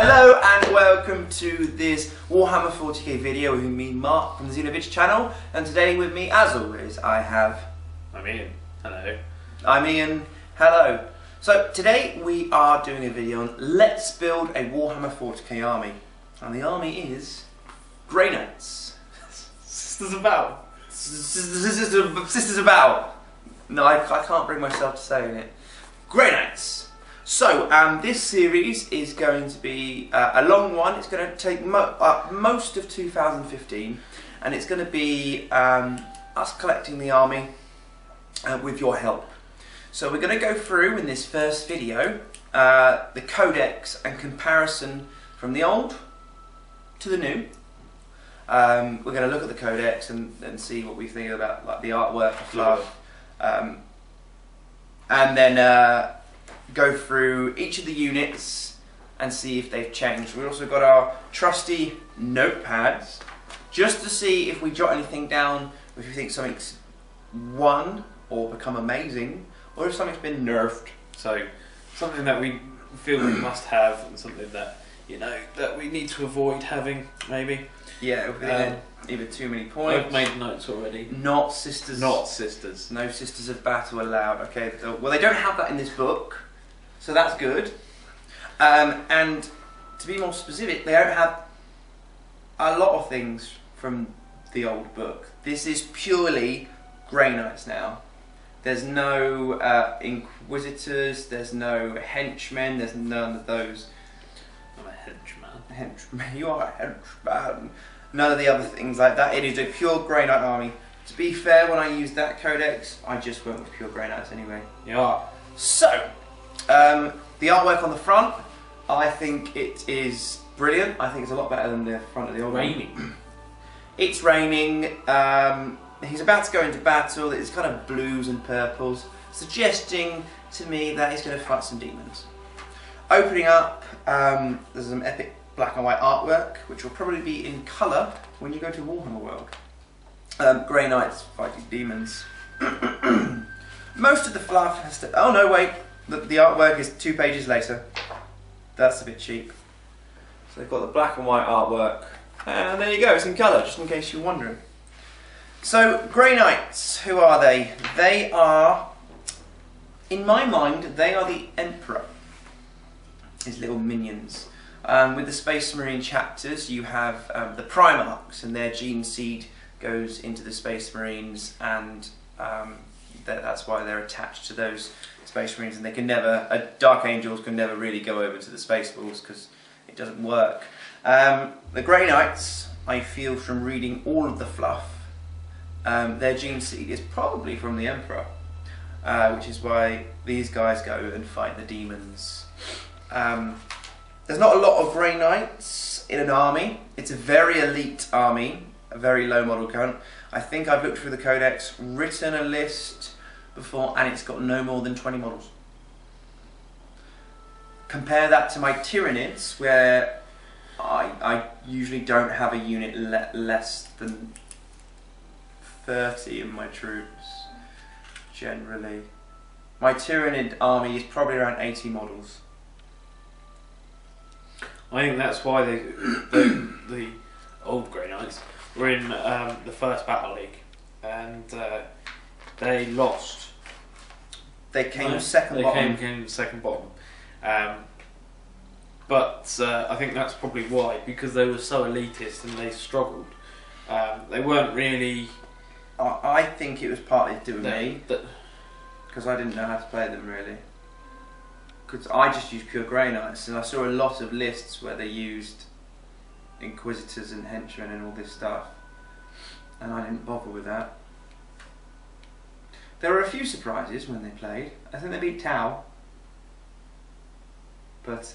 Hello and welcome to this Warhammer 40k video with me, Mark from the Xenovich channel, and today with me, as always, I have... I'm Ian. Hello. I'm Ian. Hello. So today we are doing a video on let's build a Warhammer 40k army, and the army is Grey Knights. Sisters of Battle. Sisters of Battle. No, I can't bring myself to saying it. Grey Knights. So, this series is going to be a long one. It's going to take most of 2015, and it's going to be us collecting the army with your help. So we're going to go through in this first video the codex and comparison from the old to the new. We're going to look at the codex and see what we think about like the artwork, the fluff, and then go through each of the units and see if they've changed. We've also got our trusty notepads just to see if we jot anything down, if we think something's won or become amazing, or if something's been nerfed. So something that we feel we must have, and something that that we need to avoid having, maybe. Yeah, either too many points. I've made notes already. Not sisters. Not sisters. No sisters of battle allowed. Okay. Well, they don't have that in this book, so that's good. And to be more specific, they don't have a lot of things from the old book. This is purely Grey Knights now. There's no Inquisitors, there's no henchmen, there's none of those. I'm a henchman. Henchman, you are a henchman. None of the other things like that. It is a pure Grey Knight army. To be fair, when I used that codex, I just went with pure Grey Knights anyway. Yeah. So, the artwork on the front, I think it is brilliant. I think it's a lot better than the front of the old one. It's raining. He's about to go into battle. It's kind of blues and purples, suggesting to me that he's going to fight some demons. Opening up, there's some epic black and white artwork, which will probably be in colour when you go to Warhammer World. Grey Knights fighting demons. Most of the fluff has to... Oh no, wait. The artwork is 2 pages later. That's a bit cheap. So they've got the black and white artwork. And there you go, it's in colour, just in case you're wondering. So, Grey Knights, who are they? They are, in my mind, they are the Emperor. His little minions. With the Space Marine chapters, you have the Primarchs, and their gene seed goes into the Space Marines, and that's why they're attached to those Space Marines, and they can never, Dark Angels can never really go over to the Spaceballs because it doesn't work. The Grey Knights, I feel from reading all of the fluff, their gene seed is probably from the Emperor, which is why these guys go and fight the demons. There's not a lot of Grey Knights in an army. It's a very elite army, a very low model count. I think I've looked through the codex, written a list before, and it's got no more than 20 models. Compare that to my Tyranids, where I usually don't have a unit less than 30 in my troops, generally. My Tyranid army is probably around 80 models. I think that's why the old Grey Knights were in the first Battle League, and they lost. They came second bottom. They came second bottom. But I think that's probably why, because they were so elitist and they struggled. They weren't really... I think it was partly to do with me, because I didn't know how to play them really. Because I just used pure Grey Knights, and I saw a lot of lists where they used Inquisitors and Henchmen and all this stuff, and I didn't bother with that. There were a few surprises when they played. I think they beat Tau, but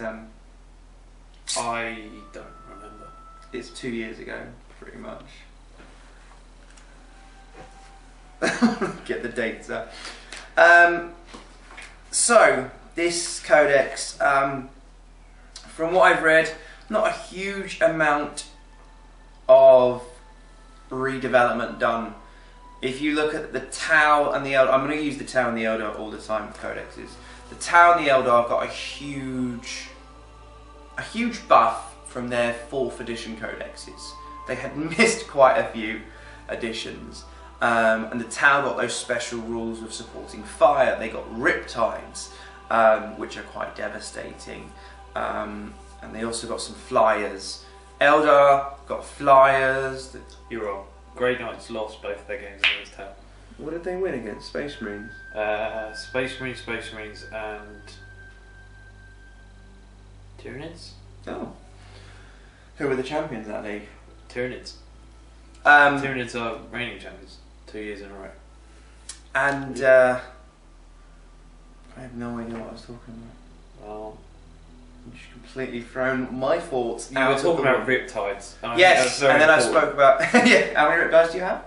I don't remember. It's 2 years ago, pretty much. Get the dates up. So, this codex, from what I've read, not a huge amount of redevelopment done. If you look at the Tau and the Eldar, I'm going to use the Tau and the Eldar all the time with codexes. The Tau and the Eldar have got a huge a huge buff from their 4th edition codexes. They had missed quite a few editions. And the Tau got those special rules of supporting fire. They got Riptides, which are quite devastating. And they also got some flyers. Eldar got flyers. You're wrong. Grey Knights lost both their games against Tau. What did they win against? Space Marines? Space Marines and Tyranids? Oh. Who were the champions in that league? Tyranids. Tyranids are reigning champions 2 years in a row. And I have no idea what I was talking about. Well, You've just completely thrown my thoughts you out. were talking about Riptides. Yes, and then I spoke about... yeah, how many Riptides do you have?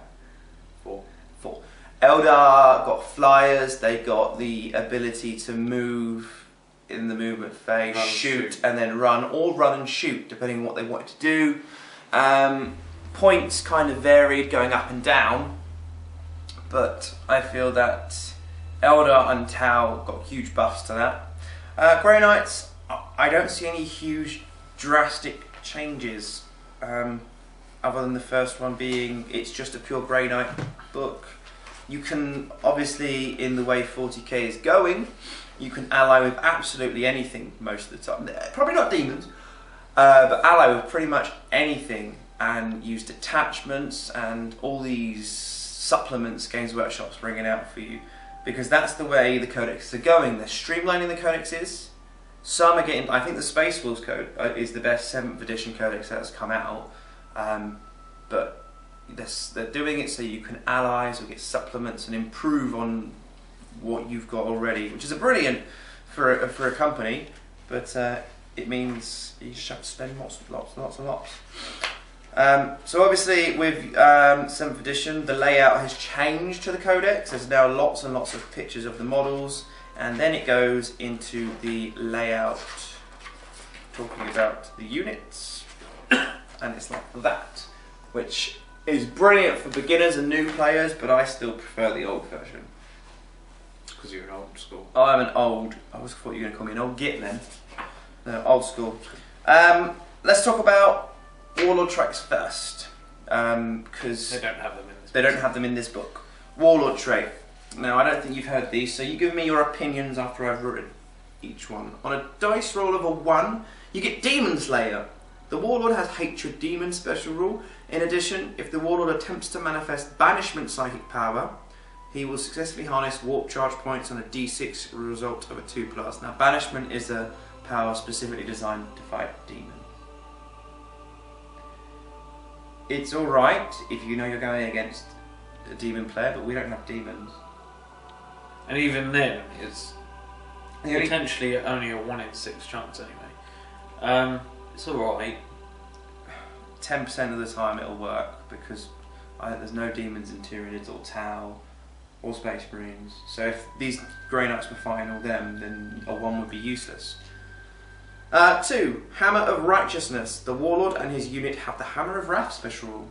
4. 4. Eldar got flyers, they got the ability to move in the movement phase, shoot, and then run, or run and shoot, depending on what they wanted to do. Points kind of varied, going up and down, but I feel that Eldar and Tau got huge buffs to that. Grey Knights, I don't see any huge drastic changes, other than the first one being it's just a pure Grey Knight book. You can, obviously, in the way 40k is going, you can ally with absolutely anything most of the time. Probably not demons, but ally with pretty much anything and use detachments and all these supplements Games Workshop's bringing out for you, because that's the way the codexes are going. They're streamlining the codexes. Some are getting, I think the Space Wolves code is the best 7th edition codex that's come out, but they're doing it so you can allies or get supplements and improve on what you've got already, which is brilliant for a company, but it means you just have to spend lots and lots. So obviously with 7th edition, the layout has changed to the codex. There's now lots and lots of pictures of the models, and then it goes into the layout talking about the units, and it's like that, which is brilliant for beginners and new players, but I still prefer the old version. Because you're an old school. I'm an old... I always thought you were going to call me an old git then. No, old school. Let's talk about Warlord tracks first, because they don't have them in this. They don't have them in this book. Warlord trait. Now, I don't think you've heard these, so you give me your opinions after I've written each one. On a dice roll of a 1, you get Demon Slayer. The Warlord has Hatred Demon special rule. In addition, if the Warlord attempts to manifest Banishment psychic power, he will successfully harness Warp Charge points on a D6 result of a 2+. Now, Banishment is a power specifically designed to fight demon. It's alright if you know you're going against a demon player, but we don't have demons. And even then, it's potentially only a 1 in 6 chance anyway. It's alright. 10% of the time it'll work, because there's no demons in Tyranids or Tau or Space Marines. So if these Grey Knights were fighting all them, then a 1 would be useless. 2. Hammer of Righteousness. The Warlord and his unit have the Hammer of Wrath special rule.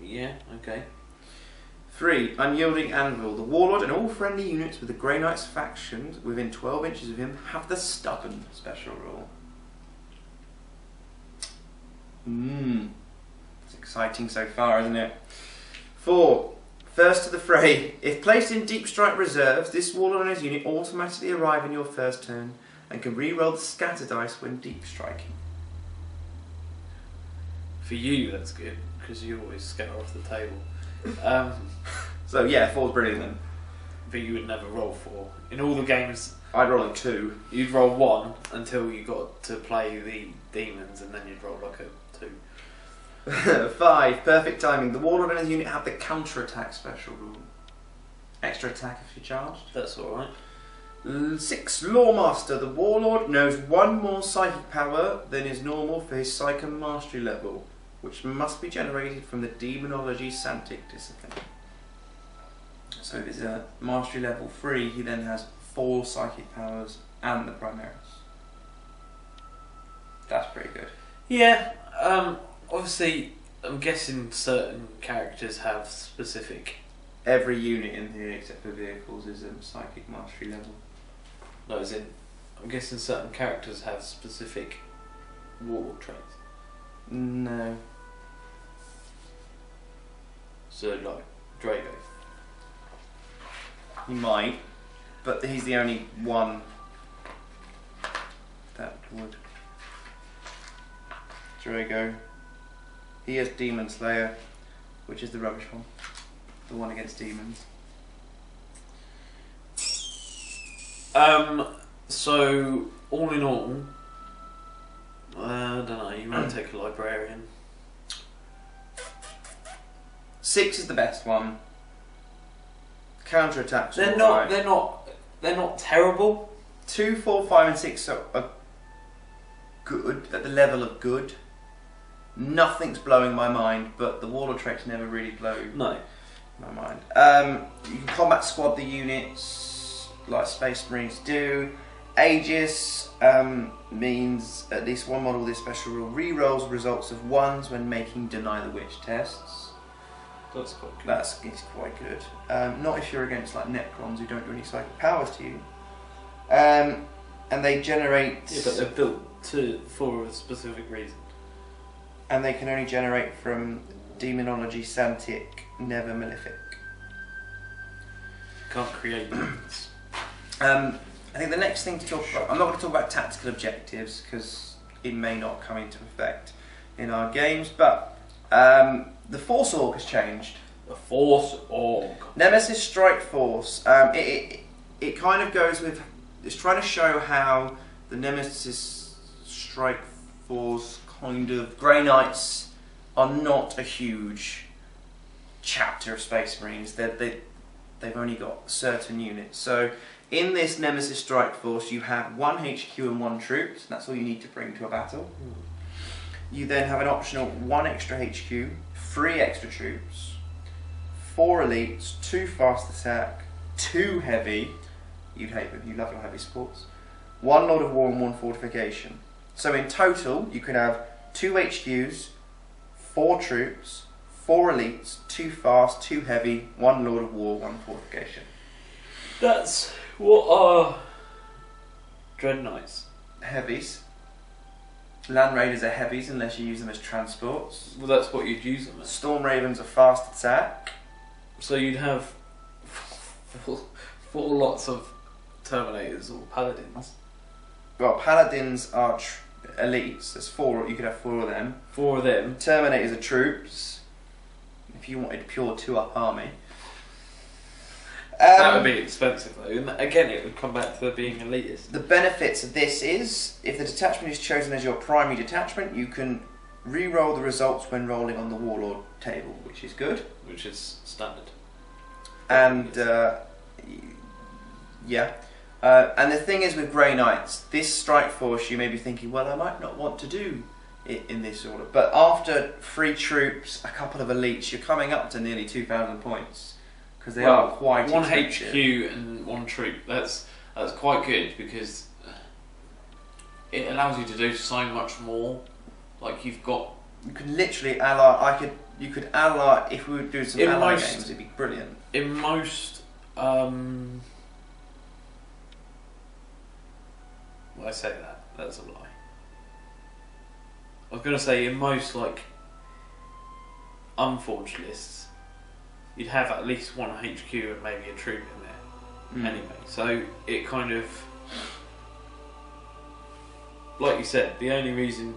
Yeah, okay. 3. Unyielding Anvil. The Warlord and all friendly units with the Grey Knights factions within 12 inches of him have the Stubborn special rule. It's exciting so far, isn't it? 4. First to the fray. If placed in Deep Strike reserves, this Warlord and his unit automatically arrive in your first turn and can re-roll the scatter dice when deep striking. For you, that's good, because you always scatter off the table. So yeah, 4's brilliant then. But you would never roll 4. In all the games, I'd roll a 2. You'd roll 1 until you got to play the demons, and then you'd roll like a 2. 5. Perfect timing. The Warlord and his unit have the counter-attack special rule. Extra attack if you're charged. That's alright. 6. Lawmaster. The Warlord knows 1 more psychic power than is normal for his Psych and Mastery level, which must be generated from the Demonology Santic discipline. So if it's a Mastery level 3, he then has 4 psychic powers and the Primaris. That's pretty good. Yeah, obviously, I'm guessing certain characters have specific every unit in here except for vehicles is a psychic mastery level. No, as in, I'm guessing certain characters have specific warlord traits. No. So, like, Drago. He might, but he's the only one that would. Drago. He has Demon Slayer, which is the rubbish one. The one against demons. So, all in all, I don't know, you might take a librarian. 6 is the best one. Counter attacks. They're not terrible. 2, 4, 5, and 6 are good at the level of good. Nothing's blowing my mind, but the Warlord traits never really blow my mind. You can combat squad the units like Space Marines do. Aegis means at least one model with this special rule re-rolls results of 1s when making Deny the Witch tests. That's quite good. That's quite good. Not if you're against like Necrons who don't do any psychic powers to you. And they generate. Yeah, but they're built for a specific reason. And they can only generate from Demonology, Santic, never Malefic. Can't create units. I think the next thing to talk about. I'm not going to talk about tactical objectives because it may not come into effect in our games, but. The Force Org has changed. The Force Org. Nemesis Strike Force. It kind of goes with. It's trying to show how the Nemesis Strike Force kind of. Grey Knights are not a huge chapter of Space Marines. They've only got certain units. So in this Nemesis Strike Force, you have 1 HQ and 1 troops. That's all you need to bring to a battle. You then have an optional 1 extra HQ, 3 extra troops, 4 elites, 2 fast attack, 2 heavy. You'd hate them, you love your heavy sports. 1 Lord of War and 1 fortification. So in total, you could have 2 HQs, 4 troops, 4 elites, 2 fast, 2 heavy, 1 Lord of War, 1 fortification. That's what are Dread Knights. Heavies. Land Raiders are heavies unless you use them as transports. Well, that's what you'd use them as. Storm Ravens are fast attack. So you'd have 4 lots of Terminators or Paladins. Well, Paladins are elites. There's 4. You could have 4 of them. 4 of them. Terminators are troops. If you wanted pure 2-up army. That would be expensive though. And again, it would come back to being elitist. The benefits of this is, if the detachment is chosen as your primary detachment, you can re-roll the results when rolling on the Warlord table, which is good. Which is standard. And, yeah. And the thing is with Grey Knights, this strike force you may be thinking, well, I might not want to do it in this order. But after 3 troops, a couple of elites, you're coming up to nearly 2,000 points. Because they are quite 1 expensive. HQ and 1 troop. That's quite good because it allows you to do so much more. Like you've got. You can literally ally. You could ally if we were doing some ally games. It'd be brilliant. In most. Well, I say that. That's a lie. I was going to say in most like unforged lists. You'd have at least 1 HQ and maybe a troop in there anyway. So it kind of, like you said, the only reason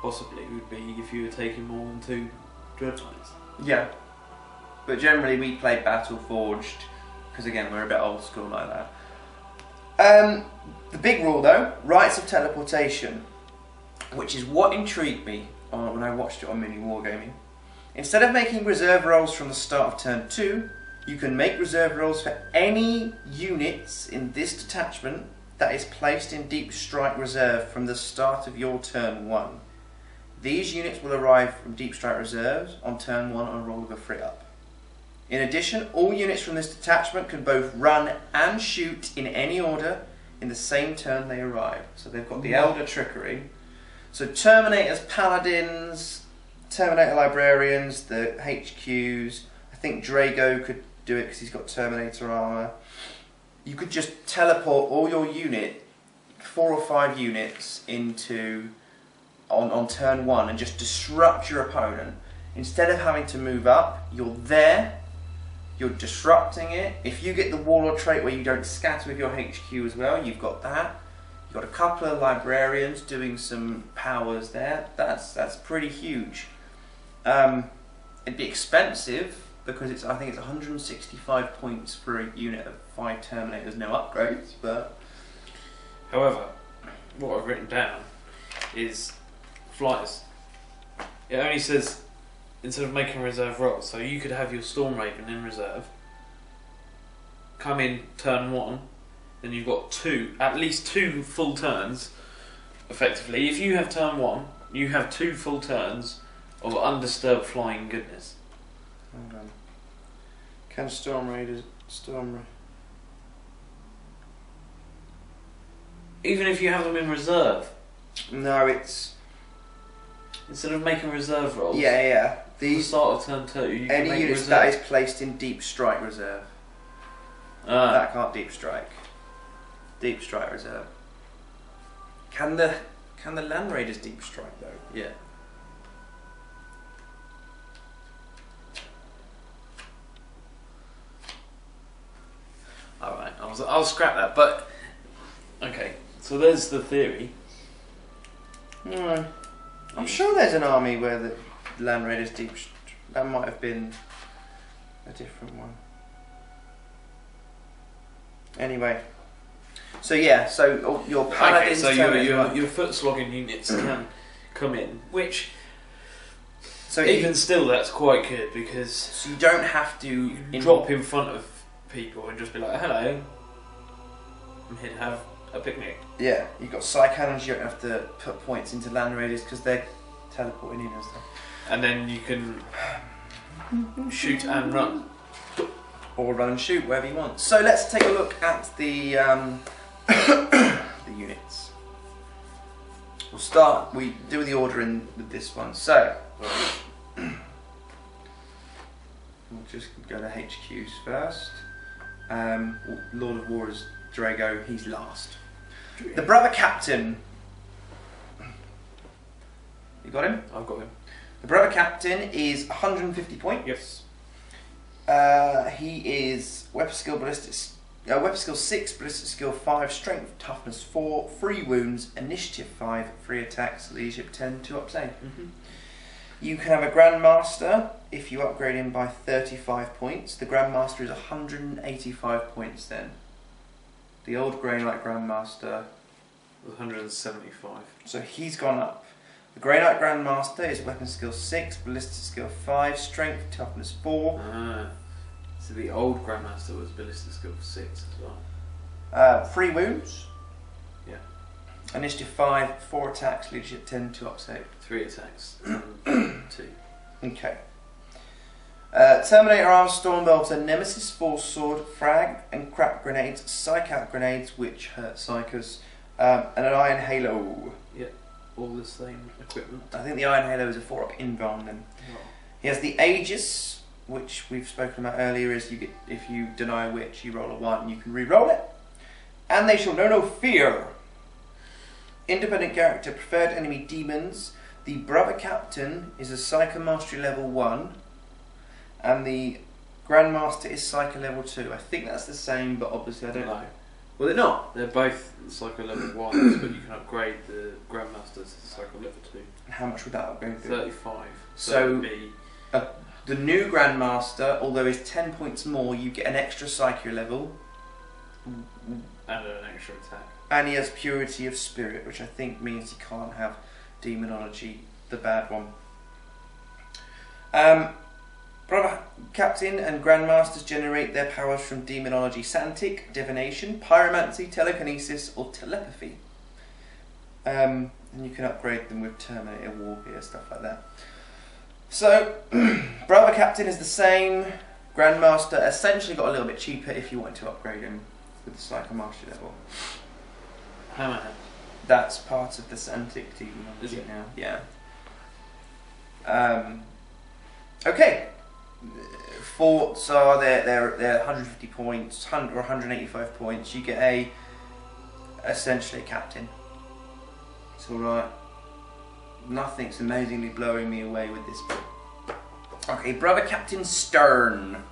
possibly would be if you were taking more than 2 Dread Knights. Yeah, but generally we play Battle Forged because again we're a bit old school like that. The big rule though, rights of teleportation, which is what intrigued me when I watched it on Mini Wargaming. Instead of making reserve rolls from the start of turn 2, you can make reserve rolls for any units in this detachment that is placed in Deep Strike Reserve from the start of your turn 1. These units will arrive from Deep Strike Reserves on turn 1 on a roll of a 3-up. In addition, all units from this detachment can both run and shoot in any order in the same turn they arrive. So they've got the Elder Trickery. So Terminators, Paladins, Terminator Librarians, the HQs, I think Drago could do it because he's got Terminator armour. You could just teleport all your 4 or 5 units into on turn 1 and just disrupt your opponent. Instead of having to move up, you're there, you're disrupting it. If you get the Warlord trait where you don't scatter with your HQ as well, you've got that. You've got a couple of librarians doing some powers there. That's pretty huge. It'd be expensive because I think it's 165 points for a unit of 5 Terminators, no upgrades. But however, what I've written down is flyers. It only says instead of making reserve rolls, so you could have your Storm Raven in reserve, come in turn 1, then you've got at least two full turns. Effectively, if you have turn 1, you have 2 full turns of undisturbed flying goodness. Hold on. Can Storm Raiders even if you have them in reserve? No, it's instead of making reserve rolls. Yeah. The start of turn 2, you can any make units reserve. that is placed in deep strike reserve. That can't deep strike. Deep strike reserve. Can the Land Raiders deep strike though? Yeah. Alright, I'll scrap that, but okay, so there's the theory. No. I'm sure there's an army where the Land Raiders that might have been a different one. Anyway, so yeah, so your paladins. Okay, so your foot slogging units can come in, which so even still that's quite good because so you don't have to drop in front of people and just be like, hello, I'm here to have a picnic. Yeah, you've got Psy Cannons, you don't have to put points into Land Raiders because they're teleporting in and stuff. And then you can shoot and run. Or run and shoot, wherever you want. So let's take a look at the the units. We do the ordering with this one. So, we'll just go to HQs first. Lord of War is Drago, he's last. The Brother Captain. You got him? I've got him. The Brother Captain is 150 points. Yes. He is weapon skill 6, ballistic skill 5, strength, toughness 4, 3 wounds, initiative 5, 3 attacks, leadership 10, 2 up save. You can have a Grandmaster if you upgrade him by 35 points. The Grandmaster is 185 points then. The old Grey Knight Grandmaster 175. So he's gone up. The Grey Knight Grandmaster is weapon skill 6, ballistic skill 5, strength, toughness 4. So the old Grandmaster was ballistic skill 6 as well. 3 wounds. Yeah. Initiative 5, 4 attacks, leadership 10, 2 up save. 3 attacks, 2. Okay. Terminator Arms, Stormbelter, Nemesis, Force Sword, Frag and Crap Grenades, Psych Out Grenades, which hurt Psychers, and an Iron Halo. Yeah, all the same equipment. I think the Iron Halo is a 4-up Invarn then. Oh. He has the Aegis, which we've spoken about earlier, is if you deny a witch, you roll a 1 and you can re-roll it. And they shall know no fear. Independent character, preferred enemy demons. The Brother Captain is a Psycho Mastery level 1. And the Grandmaster is Psycho level 2. I think that's the same, but obviously I don't know. Well, they're not. They're both Psycho level 1s, but you can upgrade the Grandmasters to Psycho level 2. And how much would that upgrade be? 35. So it would be the new Grandmaster, although is 10 points more, you get an extra Psycho level. and an extra attack. And he has Purity of Spirit, which I think means he can't have Demonology, the bad one. Brother Captain and Grandmasters generate their powers from Demonology, Santic, Divination, Pyromancy, Telekinesis, or Telepathy. And you can upgrade them with Terminator, Wargear, stuff like that. So, Brother Captain is the same. Grandmaster essentially got a little bit cheaper if you wanted to upgrade him with the Psycho Mastery level. Hammerhead. That's part of the Santic Demonology Is it? now. Yeah. Okay. forts are they're 150 points, 100 or 185 points. You get essentially a captain. It's all right. Nothing's amazingly blowing me away with this book. Okay, Brother Captain Stern.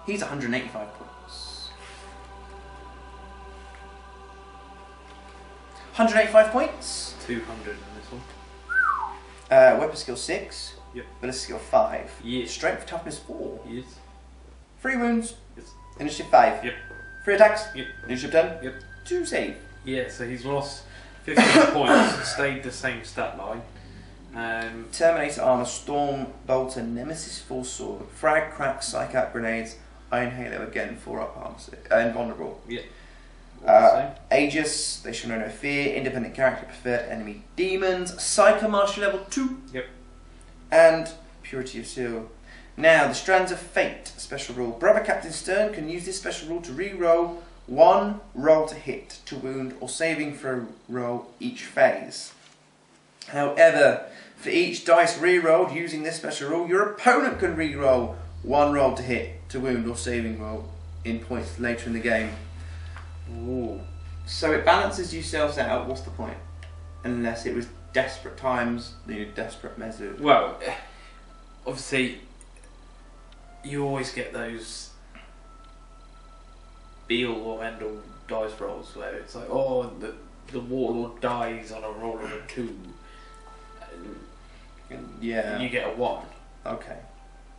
He's 185 points. 185 points. 200 in this one. Weapon skill 6. Yep. Ballistic skill 5. Yes. Strength toughness 4. Yes. 3 wounds. Yes. Initiative 5. Yep. 3 attacks. Yep. Initiative 10. Yep. 2 save. Yeah, so he's lost 15 points, stayed the same stat line. Terminator armor, storm bolter, Nemesis full sword, frag, crack, psych out grenades, iron halo again, 4 up armor, invulnerable. Yeah. Aegis, they show no fear, independent character, preferred enemy demons, Psycho Mastery level 2. Yep. And Purity of Seal. Now, the Strands of Fate special rule. Brother Captain Stern can use this special rule to re-roll 1 roll to hit, to wound, or saving throw roll each phase. However, for each dice re-rolled using this special rule, your opponent can re-roll 1 roll to hit, to wound, or saving roll in points later in the game. Ooh. So it balances yourselves out. What's the point? Unless it was desperate times, desperate measures. Well, obviously, you always get those be all or end all dice rolls where it's like, oh, the Warlord dies on a roll of a 2. Yeah. You get a 1. Okay.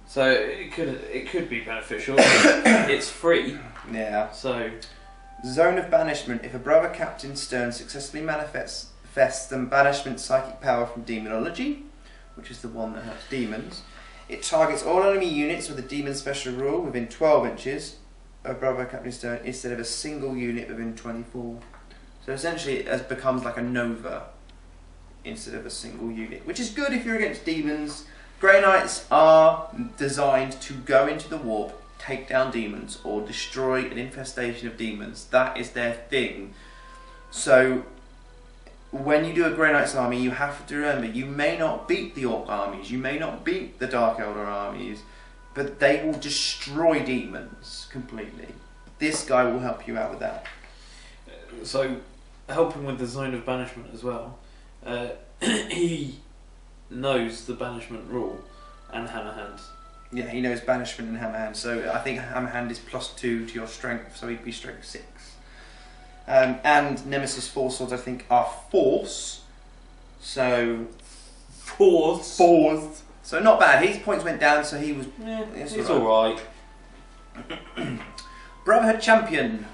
So it could be beneficial. It's free. Yeah. So Zone of Banishment. If a Brother Captain Stern successfully manifests the banishment psychic power from demonology, which is the one that has demons, it targets all enemy units with a demon special rule within 12 inches of Brother Captain Stern instead of a single unit within 24. So essentially it becomes like a Nova instead of a single unit, which is good if you're against demons. Grey Knights are designed to go into the warp, take down demons, or destroy an infestation of demons. That is their thing. So when you do a Grey Knights army, you have to remember, you may not beat the Orc armies, you may not beat the Dark Elder armies, but they will destroy demons completely. This guy will help you out with that. So, helping with the Zone of Banishment as well, he knows the banishment rule and hammer hand. Yeah, he knows banishment and hammer hand. So I think hammer hand is +2 to your strength, so he'd be strength 6. And Nemesis Force Swords, I think, are force. So Force. So not bad. His points went down, so he was. He's all right. Brotherhood Champion.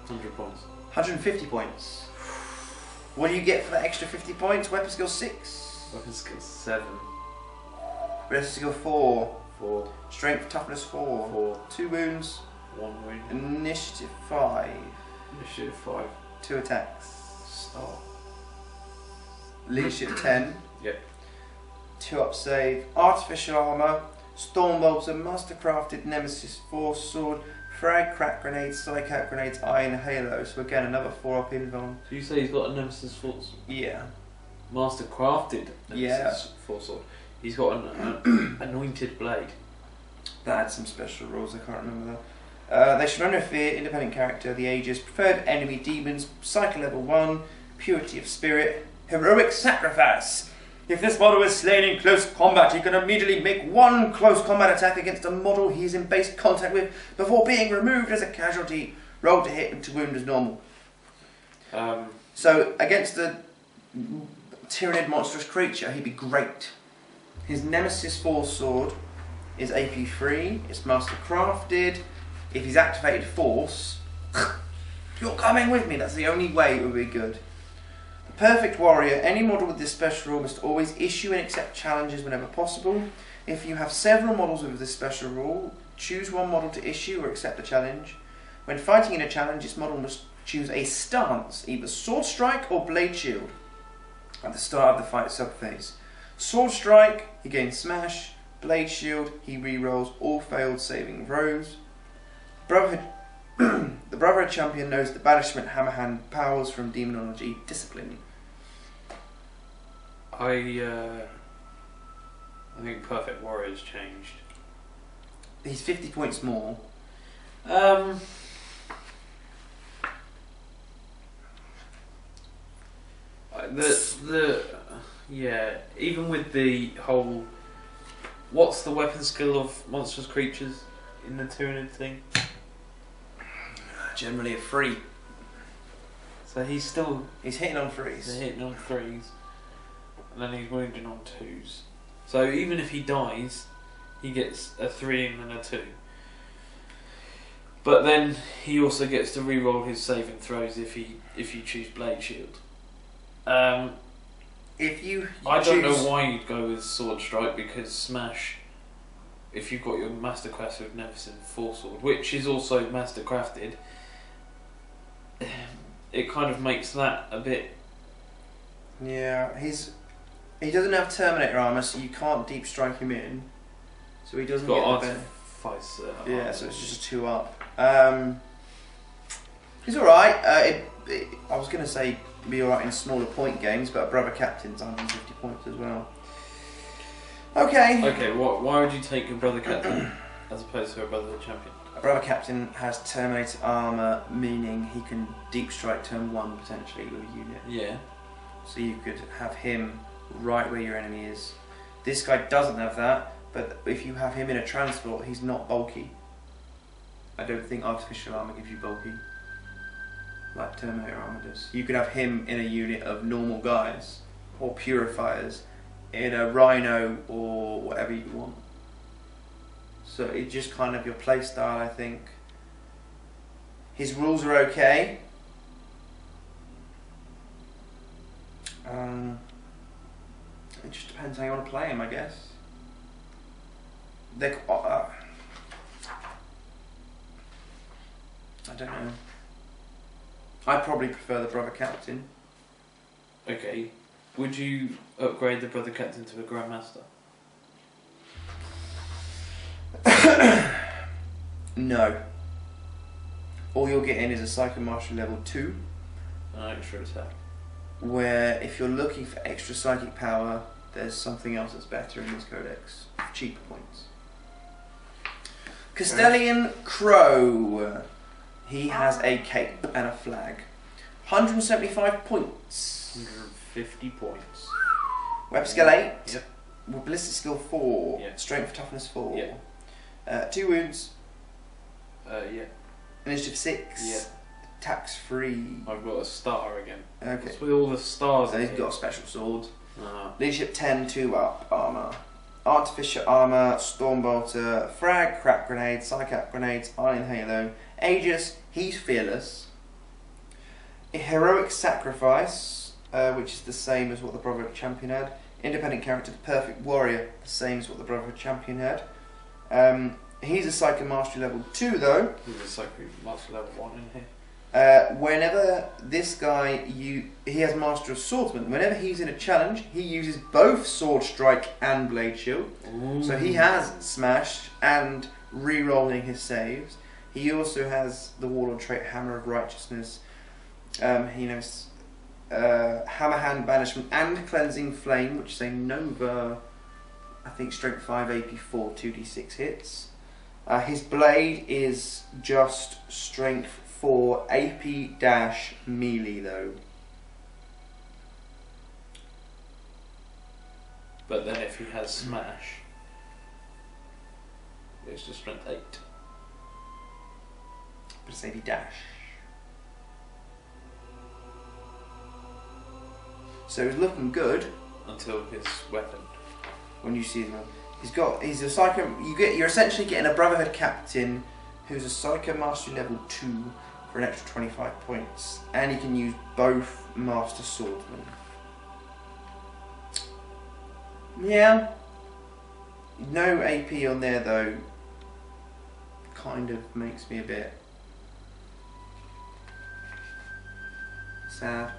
100 points. 150 points. What do you get for that extra 50 points? Weapon skill 6. Weapon skill 7. Ballistic skill 4. 4. Strength toughness 4. 4. 2 wounds. 1 wound. Initiative 5. Initiative 5. 2 attacks. Start. Leadership 10. Yep. 2 up save. Artificial armor. Stormbolter. Mastercrafted Nemesis Force Sword. Frag, crack grenades, psych out grenades, iron halo. So again, another 4 up invuln. So you say he's got a Nemesis Force? Yeah. Master crafted Nemesis Force Sword. He's got an anointed blade. That had some special rules, I can't remember that. They should run no fear, independent character, the ages, preferred enemy demons, psycho level 1, purity of spirit, heroic sacrifice. If this model is slain in close combat, he can immediately make 1 close combat attack against a model he is in base contact with before being removed as a casualty. Roll to hit and to wound as normal. So against the Tyranid monstrous creature, he'd be great. His Nemesis Force Sword is AP 3, it's master crafted. If he's activated force, you're coming with me, that's the only way it would be good. Perfect Warrior. Any model with this special rule must always issue and accept challenges whenever possible. If you have several models with this special rule, choose one model to issue or accept the challenge. When fighting in a challenge, this model must choose a stance, either Sword Strike or Blade Shield, at the start of the fight subphase. Sword Strike, he gains Smash. Blade Shield, he re-rolls all failed saving throws. The Brotherhood Champion knows the banishment hammer hand powers from demonology, discipline. I I think Perfect Warrior's changed. He's 50 points more. Yeah, even with the whole, what's the weapon skill of monstrous creatures in the Tyranid thing? Generally a 3. So he's hitting on 3s. He's hitting on 3s, and then he's wounding on 2s. So even if he dies, he gets a 3 and then a 2. But then he also gets to re-roll his saving throws if you choose Blade Shield. I don't know why you'd go with Sword Strike, because Smash, if you've got your Mastercraft with Nemesis 4 Sword, which is also Mastercrafted, it kind of makes that a bit... Yeah, he doesn't have Terminator armour, so you can't deep strike him in. So he doesn't get the Artificer. Yeah, so it's just a 2 up. He's alright. I was going to say be alright in smaller point games, but Brother Captain's 150 points as well. Okay. Okay, why would you take a Brother Captain as opposed to a Brother Champion? A Brother Captain has Terminator armour, meaning he can deep strike turn 1 potentially with a unit. Yeah. So you could have him right where your enemy is. This guy doesn't have that, but if you have him in a transport, he's not bulky. I don't think artificial armour gives you bulky, like Terminator armour does. You could have him in a unit of normal guys, or purifiers, in a Rhino, or whatever you want. So it's just kind of your playstyle, I think. His rules are okay. It just depends how you want to play him, I guess. I don't know. I probably prefer the Brother Captain. Okay. Would you upgrade the Brother Captain to a Grandmaster? No. All you're getting is a Psycho Mastery level 2. An extra attack. Where if you're looking for extra psychic power, there's something else that's better in this codex. Cheaper points. Castellian Crow. He has a cape and a flag. 175 points. 150 points. Weapon skill 8. Yep. With ballistic skill 4. Yep. Strength toughness 4. Yep. 2 wounds. Yeah. Initiative 6. Yeah. Tax free. I've got a star again. Okay. What's with all the stars? So he's got a special sword. Uh-huh. Leadership 10, 2 up armour. Artificial armour, Stormbolter, Frag, Crack Grenade, Psycap Grenades, Iron Halo. Aegis, he's fearless. A Heroic Sacrifice, which is the same as what the Brotherhood Champion had. Independent Character, the Perfect Warrior, the same as what the Brotherhood Champion had. He's a Psycho Mastery level 2 though. He's a Psycho Mastery level 1 in here. Whenever this guy, he has Master of Swordsman. Whenever he's in a challenge, he uses both Sword Strike and Blade Shield. Ooh. So he has Smash and re-rolling his saves. He also has the Warlord trait Hammer of Righteousness. He knows Hammer Hand Banishment and Cleansing Flame, which is a Nova, I think Strength 5, AP 4, 2d6 hits. His Blade is just Strength 4, AP dash melee though. But then if he has Smash, it's just Strength 8. But it's AP dash. So he's looking good Until his weapon. when you see him. He's a Psycho. You're essentially getting a Brotherhood Captain who's a Psycho Mastery level 2 for an extra 25 points, and he can use both Master Swordsmen. Yeah. No AP on there though. Kind of makes me a bit sad.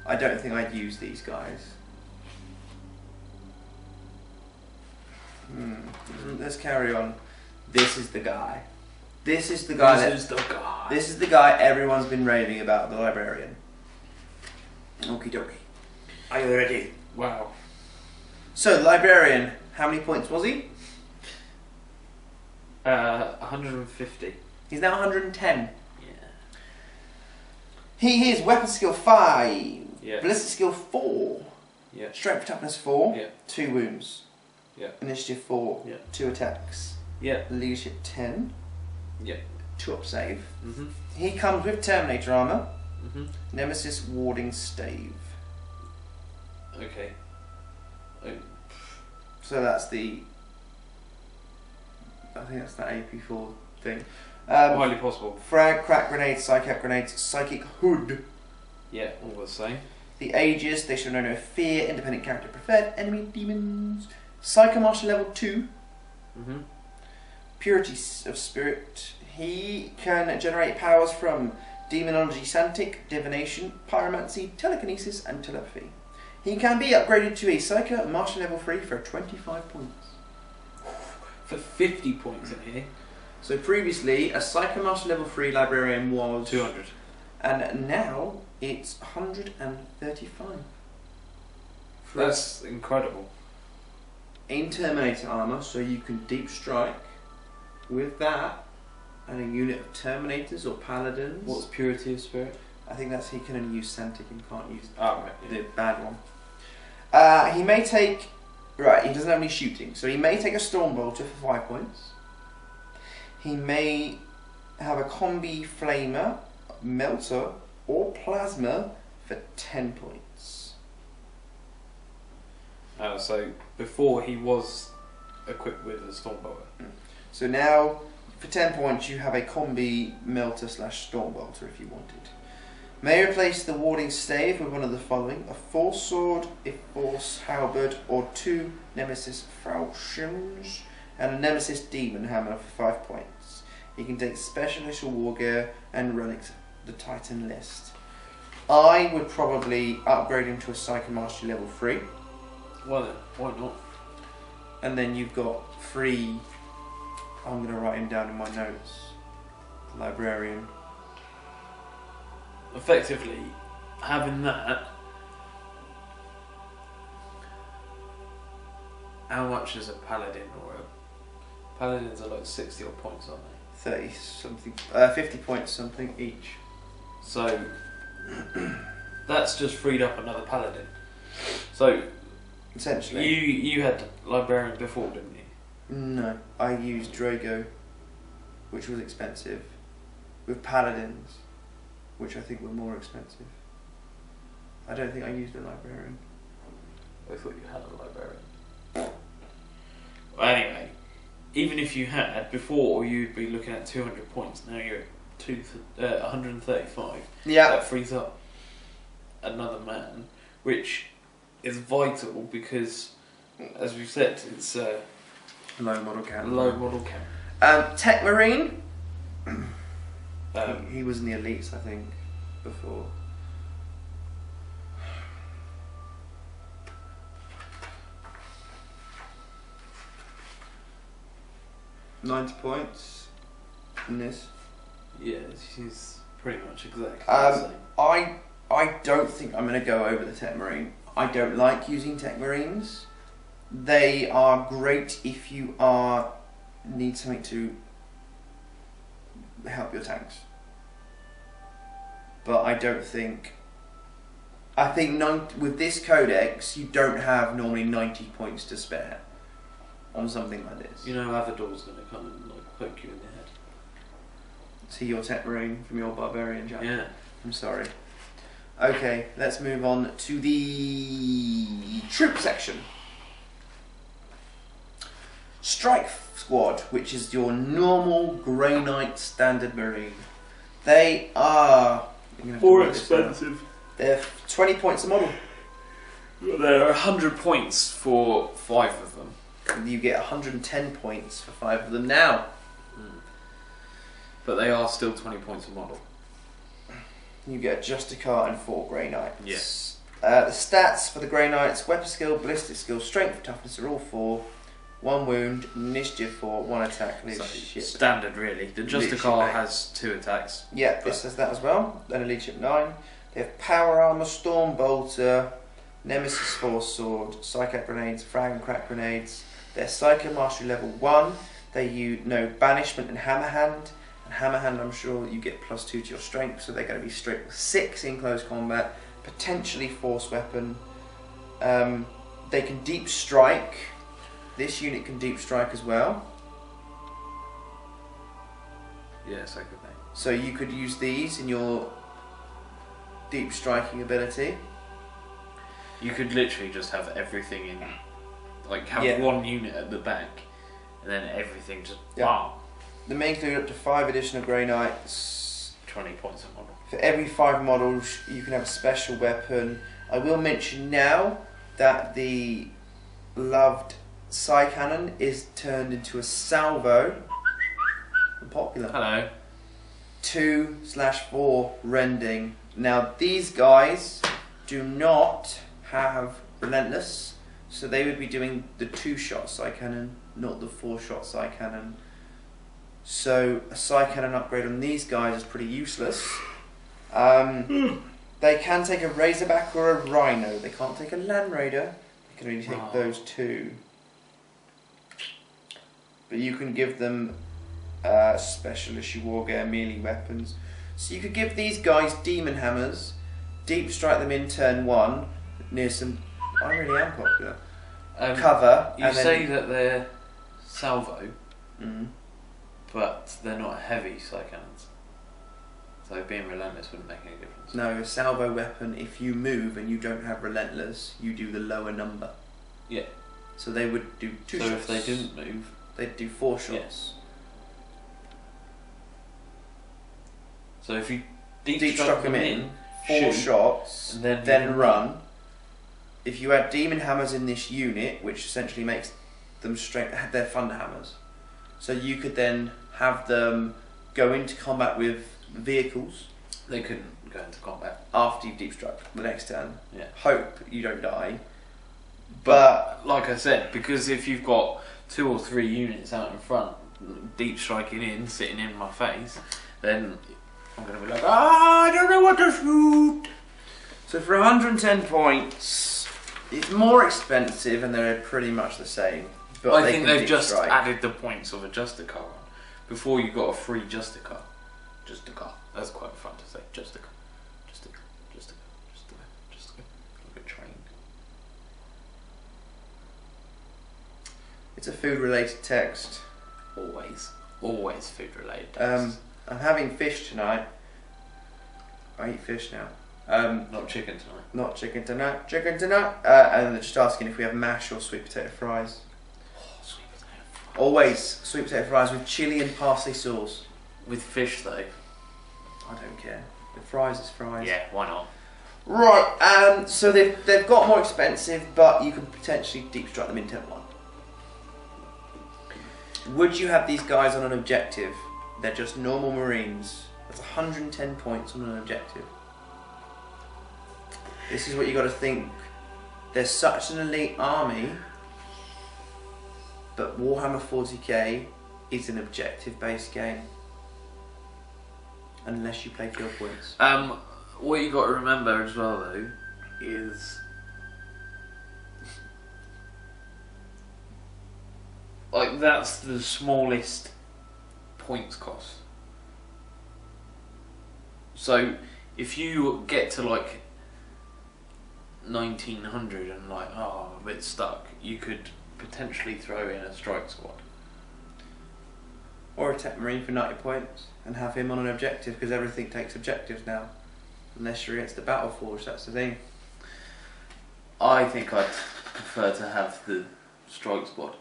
I don't think I'd use these guys. Let's carry on. This is the guy. This is the guy. This is the guy everyone's been raving about, the Librarian. Okie dokie. Are you ready? Wow. So, the Librarian. How many points was he? 150. He's now 110. Yeah. He is weapon skill 5, Yeah. ballistic skill 4, Yeah. strength toughness 4, Yeah. 2 wounds, Yeah. initiative 4, Yeah. 2 attacks, Yeah. leadership 10, Yeah. 2 up save. Mhm. He comes with Terminator armor, Mhm. Nemesis warding stave. Okay. So that's the. I think that's that AP4 thing. Highly possible. Frag, crack grenades, psychic hood. Yeah, all the same. The ages, they show no fear, independent character preferred, enemy demons. Psychomaster level 2. Mhm. Purity of spirit. He can generate powers from demonology, Santic, divination, pyromancy, telekinesis, and telepathy. He can be upgraded to a Psycho Master level 3 for 25 points. For 50 points in here. So previously, a Psycho Master level 3 librarian was 200. and now it's 135. That's incredible. In Terminator armor, so you can deep strike with that and a unit of Terminators or Paladins. What's Purity of Spirit? I think that's he can only use Santic and can't use Oh, right. the bad one. He may take. Right, he doesn't have any shooting, so he may take a Stormbolter for 5 points. He may have a Combi Flamer, Melter, or Plasma for 10 points. So before he was equipped with a Stormbolter. So now, for 10 points, you have a Combi Melter / Stormbolter if you wanted. May replace the warding stave with one of the following: a Force Sword, a Force Halberd, or 2 Nemesis Falchions, and a Nemesis Demon Hammer for 5 points. He can take Special Initial War Gear and Relics, the Titan list. I would probably upgrade him to a Psycho Mastery level 3. Well then, why not? And then you've got 3, I'm going to write him down in my notes, Librarian. Effectively, having that. How much is a Paladin or a. Paladins are like 60 odd points, aren't they? 30 something, 50 points something each. So that's just freed up another Paladin. So Essentially. you had Librarian before, didn't you? No, I used Drogo, which was expensive, with Paladins, which I think were more expensive. I don't think I used a Librarian. I thought you had a Librarian. Well, anyway, even if you had, before you'd be looking at 200 points, now you're at 135. Yeah. That frees up another man, which is vital because, as we've said, it's a Low model count. low model count. Tech Marine. He was in the elites, I think, before. £90 points in this. Yeah, she's pretty much exactly the same. I don't think I'm going to go over the Tech Marine. I don't like using Tech Marines. They are great if you need something to help your tanks. But I don't think... I think with this codex, you don't have normally 90 points to spare on something like this. You know, Avador's going to come and like poke you in the head. See your Tech Marine from your Barbarian Jack. Yeah. I'm sorry. Okay, let's move on to the troop section. Strike Squad, which is your normal Grey Knight standard Marine. They are... More expensive. They're 20 points a model. There are 100 points for 5 of them. You get 110 points for 5 of them now. But they are still 20 points a model. You get Justicar and 4 Grey Knights. Yes. The stats for the Grey Knights: weapon skill, ballistic skill, strength, toughness are all 4. 1 wound, initiative 4, 1 attack, leadership. Standard, really. The Leadership Justicar 8. has 2 attacks. Yeah, this says that as well. Then a leadership 9. They have power armor, storm bolter, Nemesis force sword, psychic grenades, frag and crack grenades, They're Psycho Mastery level 1. They know Banishment and Hammer Hand. And Hammer Hand, I'm sure you get +2 to your strength, so they're going to be straight with 6 in close combat. Potentially Force Weapon. They can Deep Strike. This unit can Deep Strike as well. Yes, I could think. So you could use these in your Deep Striking ability. You could literally just have everything in, like have one unit at the back, and then everything just wow. The may include up to 5 additional Grey Knights. 20 points a model. For every 5 models, you can have a special weapon. I will mention now that the loved Psy Cannon is turned into a salvo. Popular. Hello. 2/4 rending. Now these guys do not have Relentless, so they would be doing the 2-shot Psy Cannon, not the 4-shot Psy Cannon. So a Psy Cannon upgrade on these guys is pretty useless. They can take a Razorback or a Rhino. They can't take a Land Raider. They can only take those 2. But you can give them special issue Wargear melee weapons. So you could give these guys Demon Hammers, Deep Strike them in turn 1 near some. I really am popular. Cover. You say that they're salvo, Mm. but they're not heavy Psy Cannons. So being relentless wouldn't make any difference. No, a salvo weapon, if you move and you don't have Relentless, you do the lower number. Yeah. So they would do 2 shots. So if they didn't move, they'd do 4 shots. Yes. So if you Deep struck them in, 4 shoot, shots, and then run. If you add Demon Hammers in this unit, which essentially makes them they're Thunder Hammers. So you could then have them go into combat with vehicles. They couldn't go into combat after you've Deep Struck the next turn. Yeah. Hope you don't die. But like I said, because if you've got 2 or 3 units out in front, Deep Striking in, sitting in my face, then I'm going to be like, I don't know what to shoot. So for 110 points, it's more expensive and they're pretty much the same. But I think they've just added the points of a Justicar on. Before you got a free Justicar. Justicar. That's quite fun to say. Justicar. Justicar. Justicar. Justicar. Justicar. Like a train. It's a food related text. Always. Always food related text. I'm having fish tonight. I eat fish now. Not chicken tonight. Not chicken tonight. Chicken tonight. And they're just asking if we have mash or sweet potato fries. Oh, sweet potato fries. Always sweet potato fries with chilli and parsley sauce. With fish though. I don't care. The fries is fries. Yeah, why not? Right. So they've got more expensive, but you can potentially Deep Strike them in turn 1. Would you have these guys on an objective? They're just normal Marines. That's 110 points on an objective. This is what you got to think. They're such an elite army, but Warhammer 40k is an objective-based game. Unless you play kill points. What you got to remember as well though is like that's the smallest points cost. So if you get to like 1900 and like I'm a bit stuck, you could potentially throw in a strike squad. Or a tech marine for 90 points and have him on an objective because everything takes objectives now. Unless you're against the battle forge, that's the thing. I think I'd prefer to have the strike squad.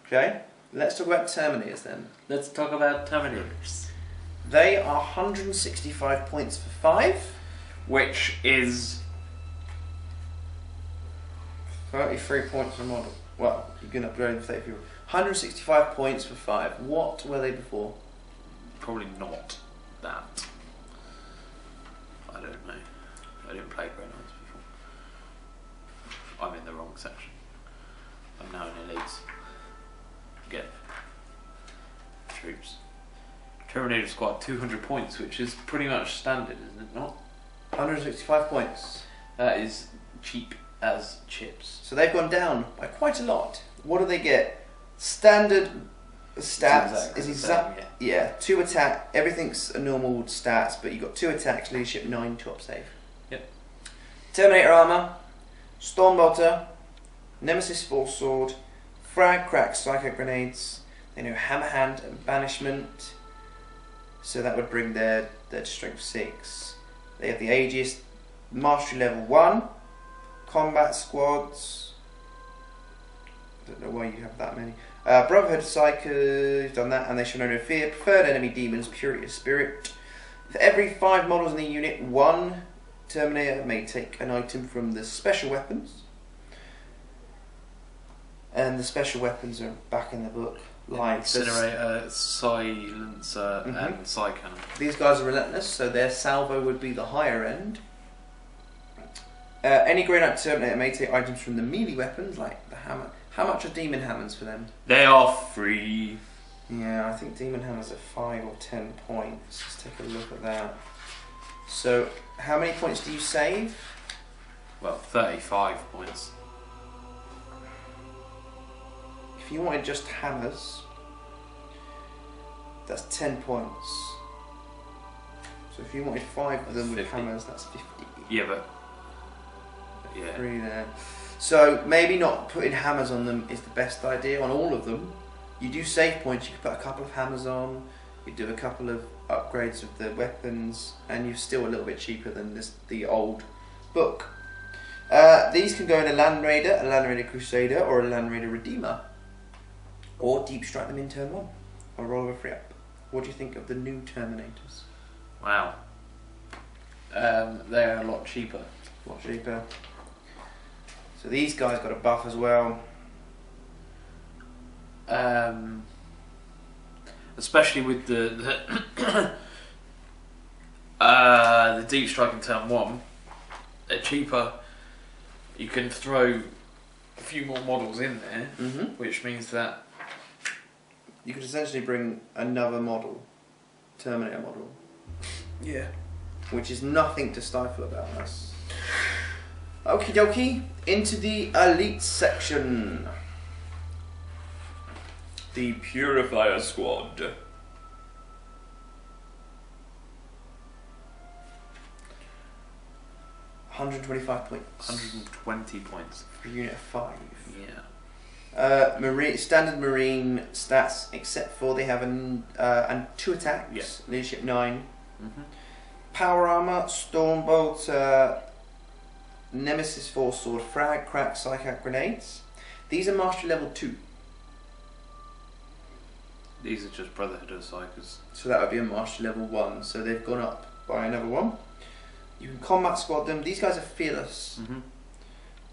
Okay, let's talk about Terminators then. Let's talk about Terminators. They are 165 points for 5. Which is 33 points per model. Well, you can upgrade them 33. 165 points for 5. What were they before? probably not that. I don't know. I didn't play Grey Knights before. I'm in the wrong section. I'm now in Elites. Get troops. Terminator Squad, 200 points, which is pretty much standard, isn't it not? 165 points. That is cheap as chips. So they've gone down by quite a lot What do they get? Standard stats is exactly. yeah, 2 attack. Everything's a normal stats, but you've got 2 attacks, leadership 9, top save. Yep. Terminator armor, Stormbolter, Nemesis Force Sword, Frag, Crack, Psychic Grenades. They know Hammer Hand and Banishment, so that would bring their strength 6. They have the Aegis, Mastery level 1, Combat Squads. I don't know why you have that many. Brotherhood Psycho, done that, and they show no fear. Preferred enemy demons, Purity of Spirit. For every 5 models in the unit, 1 Terminator may take an item from the special weapons. And the special weapons are back in the book. Like Incinerator, Silencer, and Psycannon. These guys are relentless, so their salvo would be the higher end. Any Grey Knight Terminator may take items from the melee weapons, like the hammer. How much are demon hammers for them? They are free. Yeah, I think demon hammers are 5 or 10 points. Let's take a look at that. So, how many points do you save? Well, 35 points. If you wanted just hammers, that's 10 points. So if you wanted 5 of them with 50. hammers, that's 50. Yeah, but... Yeah. 3 there. So maybe not putting hammers on them is the best idea on all of them. You do save points, you could put a couple of hammers on, you do a couple of upgrades of the weapons, and you're still a little bit cheaper than the old book. These can go in a Land Raider Crusader, or a Land Raider Redeemer. Or deep strike them in turn 1. Or roll over 3 up. What do you think of the new Terminators? Wow. They're a lot cheaper. A lot cheaper. So these guys got a buff as well. Especially with the deep strike in turn 1, they're cheaper. You can throw a few more models in there, which means that you could essentially bring another model, Terminator model. Yeah. Which is nothing to stifle about us. Okie dokie, into the elite section. The Purifier Squad. 125 points. 120 points. For unit 5. Yeah. Standard Marine stats, except for they have and 2 attacks. Yeah. Leadership 9. Power armor, Stormbolt, Nemesis Force Sword, Frag, Crack, Psychic Grenades. These are Mastery level 2. These are just Brotherhood of Psychers. So that would be a Mastery level 1. So they've gone up by another 1. You can combat squad them. These guys are fearless.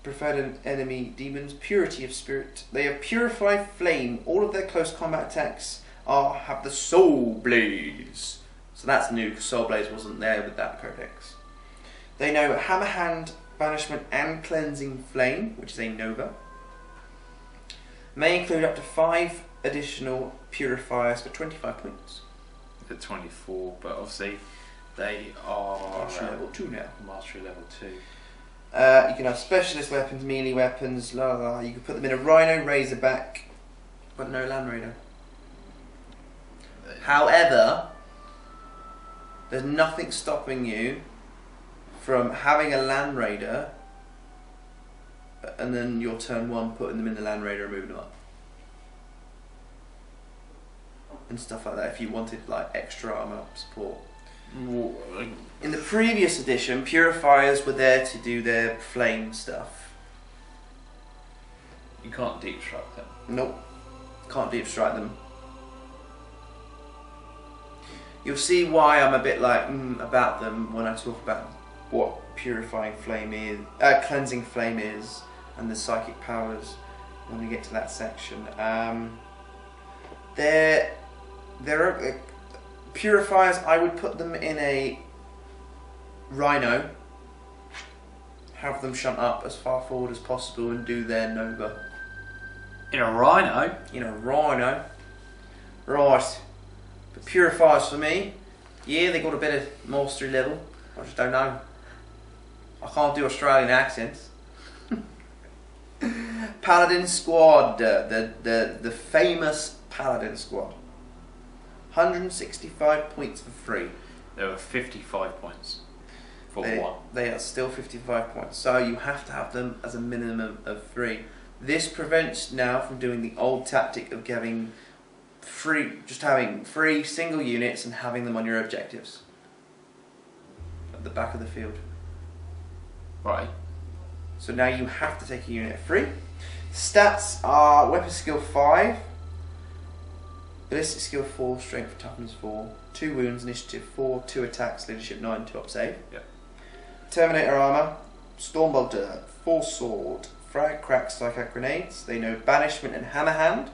Preferred enemy demons, Purity of Spirit. They have Purify Flame. All of their close combat attacks have the Soul Blaze. So that's new because Soul Blaze wasn't there with that codex. They know Hammer Hand, Banishment and Cleansing Flame, which is a Nova. May include up to 5 additional purifiers for 25 points. At 24, but obviously they are Mastery level 2 now. Mastery level 2. You can have specialist weapons, melee weapons, la la. You can put them in a Rhino, Razorback, but no Land Raider. However, there's nothing stopping you from having a Land Raider and then your turn 1 putting them in the Land Raider and moving them up. And stuff like that if you wanted like extra armor support. In the previous edition, Purifiers were there to do their flame stuff. You can't deep strike them. Nope. Can't deep strike them. You'll see why I'm a bit like about them when I talk about what purifying flame is, cleansing flame is, and the psychic powers when we get to that section. They're purifiers. I would put them in a Rhino, have them shunt up as far forward as possible and do their Nova. In a Rhino? In a Rhino. Right. But purifiers for me, yeah, they got a bit of mastery level. I just don't know. I can't do Australian accents. Paladin Squad, the famous Paladin Squad. 165 points for free. There were 55 points for one. They are still 55 points, so you have to have them as a minimum of 3. This prevents now from doing the old tactic of having having 3 single units and having them on your objectives at the back of the field. Right. So now you have to take a unit of 3. Stats are weapon skill 5, ballistic skill 4, strength toughness 4, 2 wounds, initiative 4, 2 attacks, leadership 9, 2 up save. Yep. Terminator armor, Stormbolter, Force Sword, Frag, Crack, Psychic Grenades. They know Banishment and Hammerhand.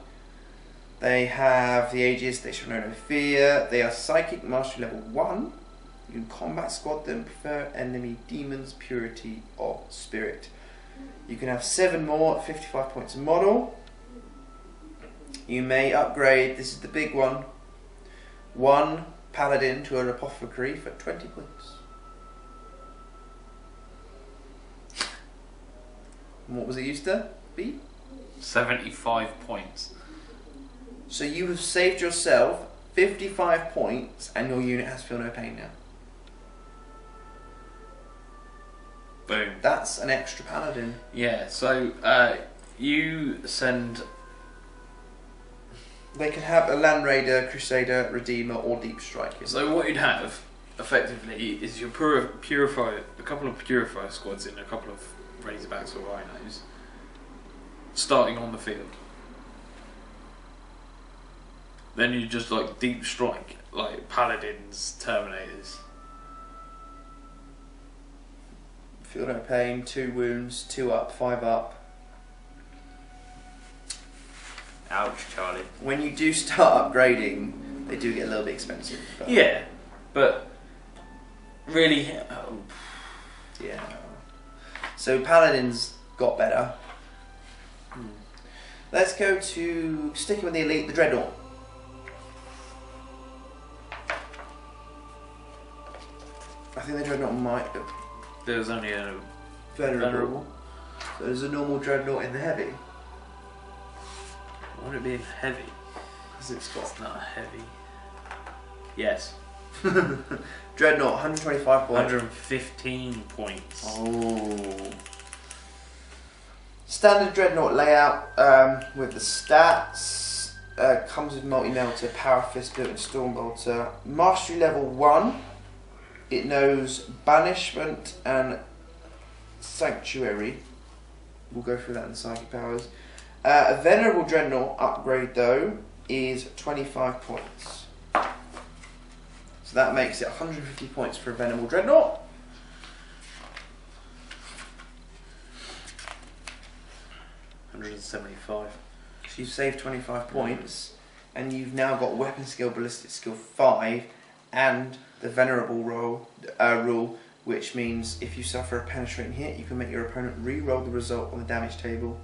They have the Aegis, they show no fear. They are Psychic Mastery level 1. You can combat squad them, prefer enemy demons, purity or spirit. You can have 7 more at 55 points a model. You may upgrade, this is the big one, 1 paladin to an apothecary for 20 points. And what was it used to be? 75 points. So you have saved yourself 55 points and your unit has feel no pain now. Boom. That's an extra paladin. Yeah, so you send... They can have a Land Raider, Crusader, Redeemer or Deep Striker. So what you'd have, effectively, is your Purifier, a couple of Purifier squads in a couple of Razorbacks or Rhinos, starting on the field. Then you just like Deep Strike, like Paladins, Terminators. Feel no pain, 2 wounds, 2 up, 5 up. Ouch, Charlie. When you do start upgrading, they do get a little bit expensive. But Yeah, but really, yeah. So Paladins got better. Let's go to sticking with the elite, the Dreadlord. I think the Dreadnought might have there's only a venerable. So there's a normal Dreadnought in the heavy. Would it be in heavy? Because it's Not heavy. Yes. Dreadnought, 125 points. 115 points. Oh. Standard Dreadnought layout with the stats. Comes with multi-melter, power fist, built-in Stormbolter. Mastery level 1. It knows Banishment and Sanctuary. We'll go through that in the Psychic Powers. A Venerable Dreadnought upgrade though is 25 points. So that makes it 150 points for a Venerable Dreadnought. $175. So you've saved 25 points and you've now got Weapon Skill, Ballistic Skill 5 and the Venerable rule, which means if you suffer a penetrating hit, you can make your opponent re-roll the result on the damage table.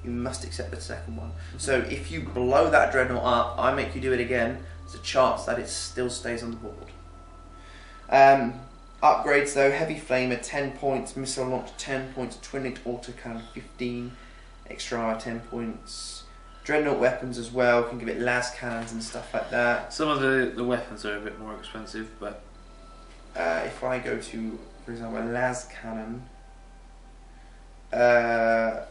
You must accept the second one. So if you blow that Dreadnought up, I make you do it again, there's a chance that it still stays on the board. Upgrades though, Heavy Flamer 10 points, Missile Launch 10 points, Twin Linked Autocannon 15, Extra Armor 10 points. Dreadnought weapons as well, can give it las cannons and stuff like that. Some of the weapons are a bit more expensive, but if I go to, for example, a las cannon, an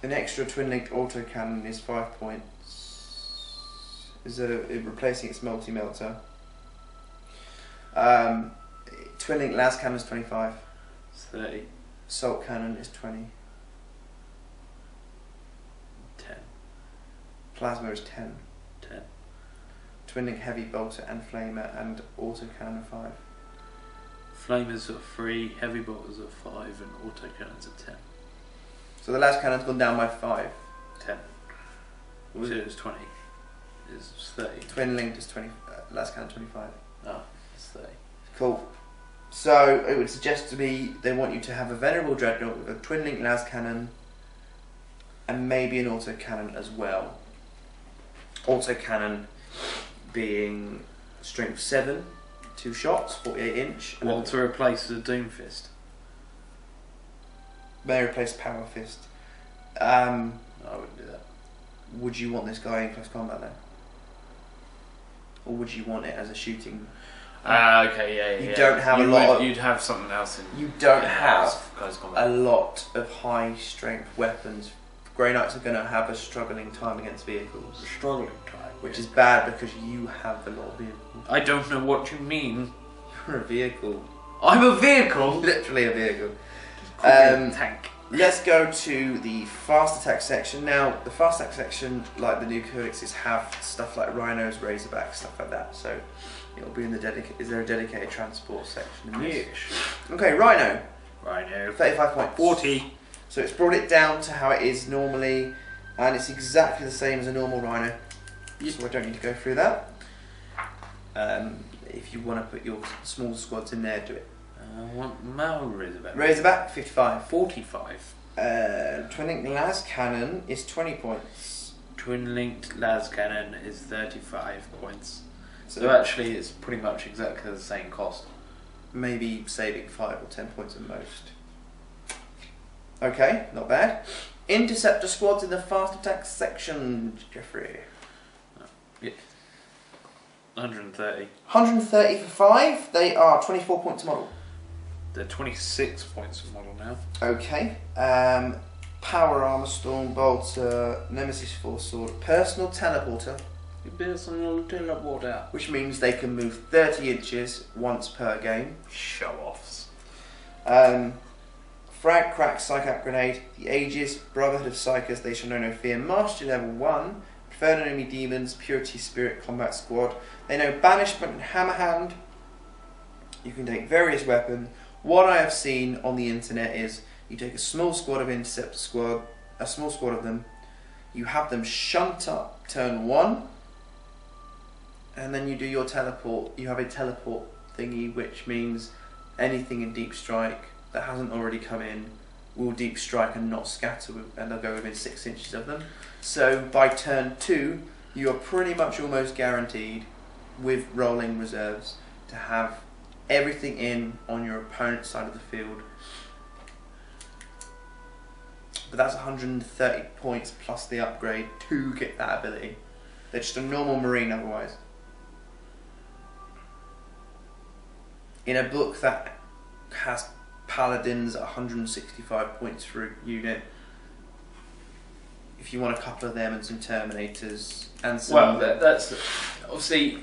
extra twin linked autocannon is 5 points. Is that replacing its multi melter? Twin linked las cannon is 25. it's 30. Assault cannon is 20. 10. Plasma is 10. 10. Twin link heavy bolter and flamer and autocannon are 5. Flamers are 3, heavy bolters are 5, and autocannons are 10. So the las cannon's gone down by 5. 10. So it's 20. It's 30. Twin linked is 20. Las cannon 25. Oh, it's 30. Cool. So it would suggest to me they want you to have a Venerable Dreadnought with a twin link las cannon and maybe an autocannon as well. Autocannon being strength 7, 2 shots, 48 inch. What, to replace the Doomfist? May replace Power Fist. I wouldn't do that. Would you want this guy in close combat then? Or would you want it as a shooting? Okay, yeah. You don't have a lot of... You'd have something else in... You don't have close combat. a lot of high strength weapons. Grey Knights are going to have a struggling time against vehicles. Struggling time. Which is bad because you have a lot of vehicles. I don't know what you mean. You're a vehicle. I'm a vehicle? Literally a vehicle. Tank. Let's go to the fast attack section. Now, the fast attack section, like the new codexes, have stuff like rhinos, razorbacks, stuff like that. So it'll be in the dedicated. Is there a dedicated transport section in this? Yes. Okay, rhino. Rhino. 35 points. 40. So it's brought it down to how it is normally, and it's exactly the same as a normal rhino. So I don't need to go through that. If you want to put your small squads in there, do it. I want Mal Razorback. Razorback, 55. 45. Twin-linked las cannon is 20 points. Twin-linked las cannon is 35 points. So actually it's pretty much exactly the same cost. Maybe saving 5 or 10 points at most. Okay, not bad. Interceptor squads in the fast attack section, Jeffrey. Yeah. 130. 130 for 5. They are 24 points a model. They're 26 points a model now. Okay. Power armor, storm bolter, Nemesis force sword, personal teleporter. Personal teleporter. Which means they can move 30 inches once per game. Show offs. Frag, crack, psych grenade. The Aegis, Brotherhood of Psychers, they shall know no fear. Mastery level 1. Preferred enemy demons, Purity Spirit combat squad. They know banishment and hammerhand. You can take various weapons. What I have seen on the internet is you take a small squad of interceptor squad, a small squad of them, you have them shunt up turn 1, and then you do your teleport. You have a teleport thingy, which means anything in deep strike that hasn't already come in will deep strike and not scatter, and they'll go within 6 inches of them. So by turn 2, you are pretty much almost guaranteed, with rolling reserves, to have everything in on your opponent's side of the field. But that's 130 points plus the upgrade to get that ability. They're just a normal marine otherwise. In a book that has paladins at 165 points for a unit, if you want a couple of them and some terminators and some... Well, that's obviously...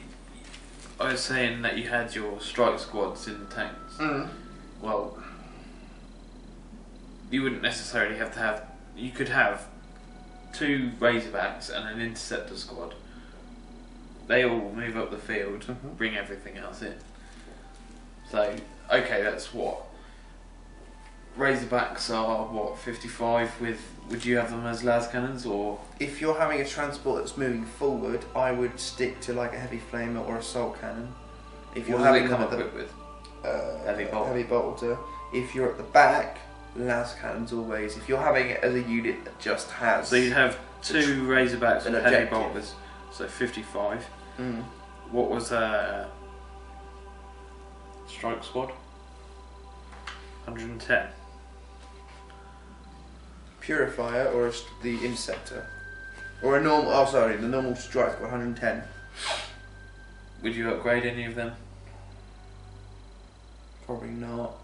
I was saying that you had your strike squads in the tanks. Mm. Well, you wouldn't necessarily have to have... You could have 2 Razorbacks and an interceptor squad. They all move up the field, bring everything else in. So, okay, that's what? Razorbacks are, what, 55 with... Would you have them as las cannons, or...? If you're having a transport that's moving forward, I would stick to like a heavy flamer or assault cannon. If you're What having do they come them at equipped with? heavy bolter. If you're at the back, las cannons always. If you're having it as a unit that just has... So you'd have 2 Razorbacks an with heavy objective. bolters, so 55. Mm. What was strike squad? 110. Purifier or the interceptor, or a normal. Oh, sorry, the normal strike squad 110. Would you upgrade any of them? Probably not.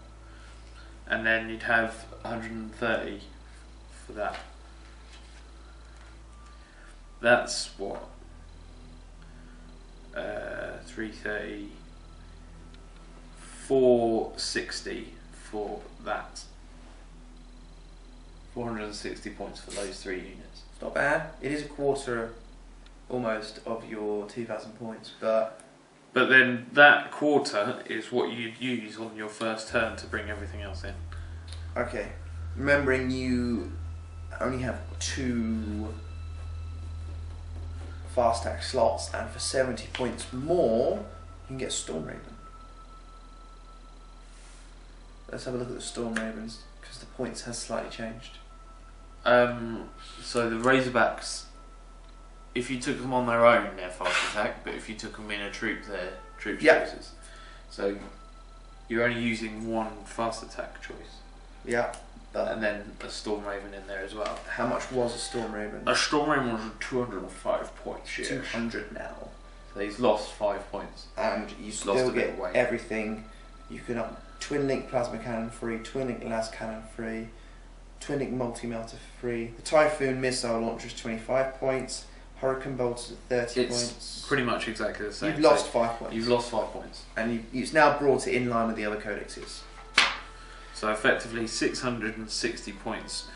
And then you'd have 130 for that. That's what? 330. 460 for that. 460 points for those 3 units. It's not bad. It is a quarter, almost, of your 2,000 points, but... But then that quarter is what you'd use on your first turn to bring everything else in. Okay. Remembering you only have 2 fast attack slots, and for 70 points more, you can get Storm Raven. Let's have a look at the Storm Ravens, because the points has slightly changed. So the Razorbacks, if you took them on their own, they're fast attack, but if you took them in a troop, they're troop choices. So you're only using 1 fast attack choice. Yeah. And then a Storm Raven in there as well. How much was a Storm Raven? A Storm Raven was 205 points. 200 now. So he's lost 5 points. And you still get everything. You can up Twin Link Plasma Cannon free, Twin Link Las Cannon free, Twin Link Multi Melter free. The Typhoon Missile Launcher is 25 points. Hurricane Bolters at 30 points. It's pretty much exactly the same. You've lost 5 points. You've lost 5 points. And you've now brought it in line with the other codexes. So effectively 660 points,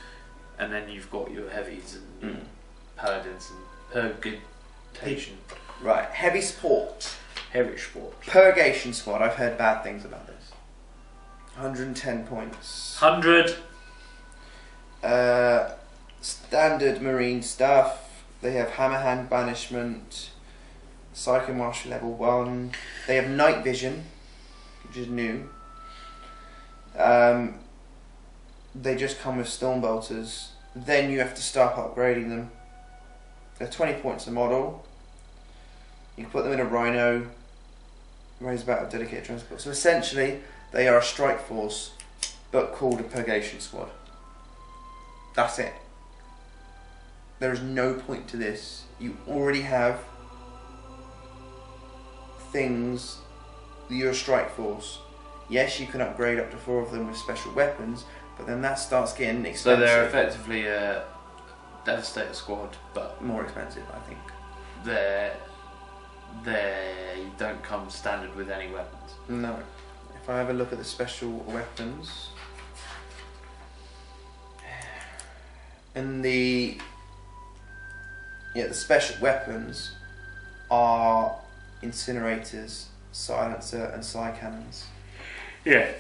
and then you've got your heavies and paladins and purgation. Right, heavy support. Heavy support. Purgation squad. I've heard bad things about this. 110 points. 100. Standard marine stuff. They have Hammerhand Banishment, Psycho Marshal level 1. They have Night Vision, which is new. They just come with Storm Bolters. Then you have to start upgrading them. They're 20 points a model. You can put them in a Rhino, raise about a dedicated transport. So essentially, they are a strike force, but called a Purgation Squad. That's it. There is no point to this. You already have things. You're a strike force. Yes, you can upgrade up to 4 of them with special weapons, but then that starts getting expensive. So they're effectively a Devastator squad, but more expensive, I think. They don't come standard with any weapons. No. If I have a look at the special weapons, and the special weapons are incinerators, silencer, and psi cannons. Yeah.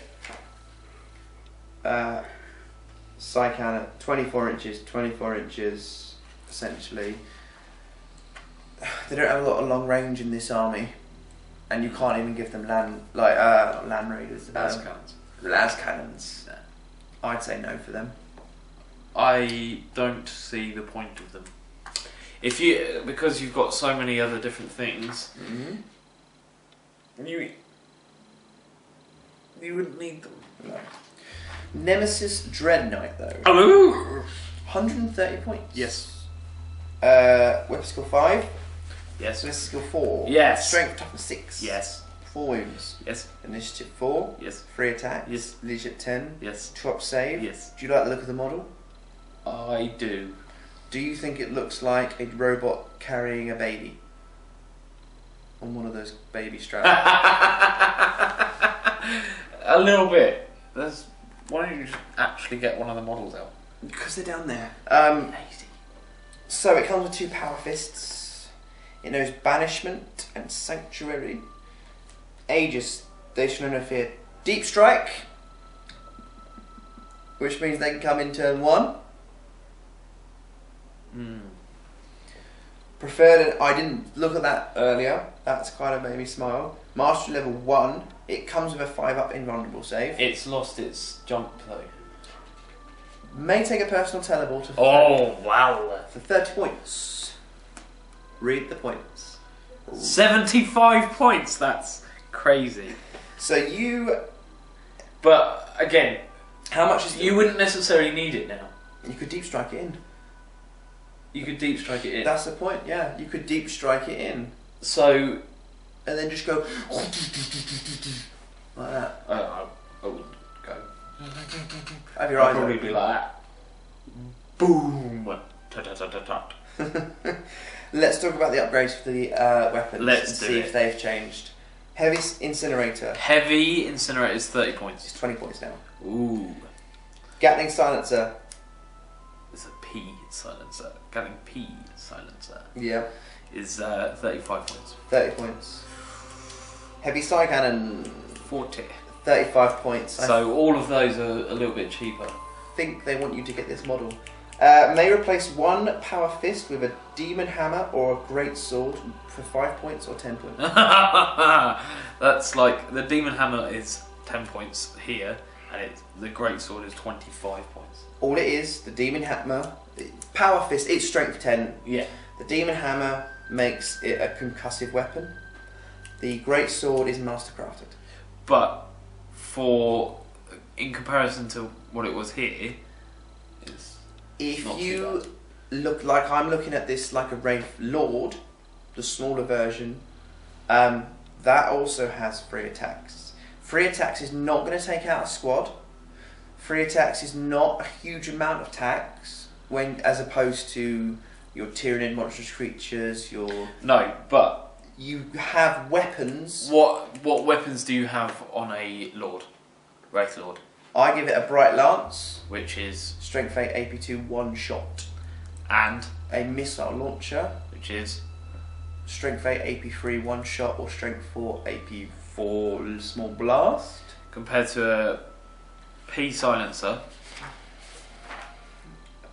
Psi cannon, 24 inches, essentially. They don't have a lot of long range in this army, and you can't even give them land raiders. Las cannons. Las cannons. Yeah. I'd say no for them. I don't see the point of them. Because you've got so many other different things, you wouldn't need them. No. Nemesis Dread Knight though. Oh! 130 points. Yes. Weapon skill 5. Yes. Finesse skill 4. Yes. Strength toughness 6. Yes. 4 wounds. Yes. Initiative 4. Yes. 3 attacks. Yes. Leadership 10. Yes. 2 up save. Yes. Do you like the look of the model? I do. Do you think it looks like a robot carrying a baby on one of those baby straps? A little bit. Why don't you just actually get one of the models out? Because they're down there. Lazy. So it comes with 2 power fists. It knows Banishment and Sanctuary. Aegis, they should no fear. Deep Strike, which means they can come in turn 1. Preferred, I didn't look at that earlier. That's kind of made me smile. Mastery level 1. It comes with a 5 up invulnerable save. It's lost its jump though. May take a personal teleport for wow! For 30 points. Read the points. 75 points. That's crazy. So you. But again, how much is you wouldn't necessarily need it now. You could deep strike it in. You could deep strike it in. That's the point. Yeah, you could deep strike it in. So. And then just go like that. I wouldn't go. Have your I'd eyes probably open. be like that. Boom! Tut. Let's talk about the upgrades for the weapons. Let's see if they've changed. Heavy Incinerator. Heavy Incinerator is 30 points. It's 20 points now. Ooh. Gatling Silencer. It's a P silencer. Gatling P silencer. Yeah. Is 35 points. 30 points. Heavy Psi Cannon. 40. 35 points. So all of those are a little bit cheaper. I think they want you to get this model. May replace 1 Power Fist with a Demon Hammer or a Great Sword for 5 points or 10 points. That's like, the Demon Hammer is 10 points here, and the Great Sword is 25 points. All it is, the Demon Hammer, Power Fist, it's strength 10. Yeah. The Demon Hammer makes it a concussive weapon. The Great Sword is mastercrafted. But for in comparison to what it was here, is If not too you bad. look like I'm looking at this like a Wraith Lord, the smaller version, that also has 3 attacks. 3 attacks is not going to take out a squad. 3 attacks is not a huge amount of attacks as opposed to your Tyranid monstrous creatures. No, but you have weapons. what weapons do you have on a Lord, Wraith Lord? I give it a Bright Lance, Which is Strength 8 AP2 one shot, and a missile launcher, which is Strength 8 AP3 one shot, or Strength 4 AP4 small blast. compared to a P silencer.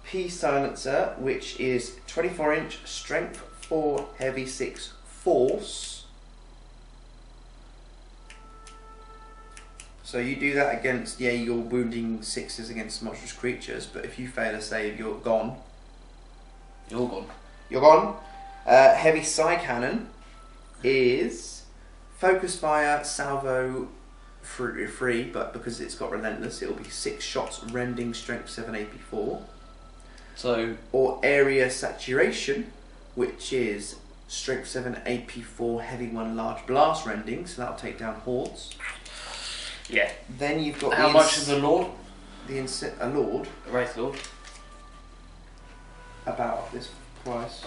P silencer, which is 24-inch, Strength 4 heavy 6 force. So you do that against, you're wounding 6s against monstrous creatures, but if you fail a save, you're gone. You're gone. You're gone. Heavy side cannon is focus fire, salvo free, but because it's got relentless, it'll be 6 shots, rending, strength 7 AP4. So, Or area saturation, which is strength 7 AP4, heavy 1 large blast, rending, so that'll take down hordes. yeah. Then you've got How much is the Lord? A Lord A Wraith Lord? about this price.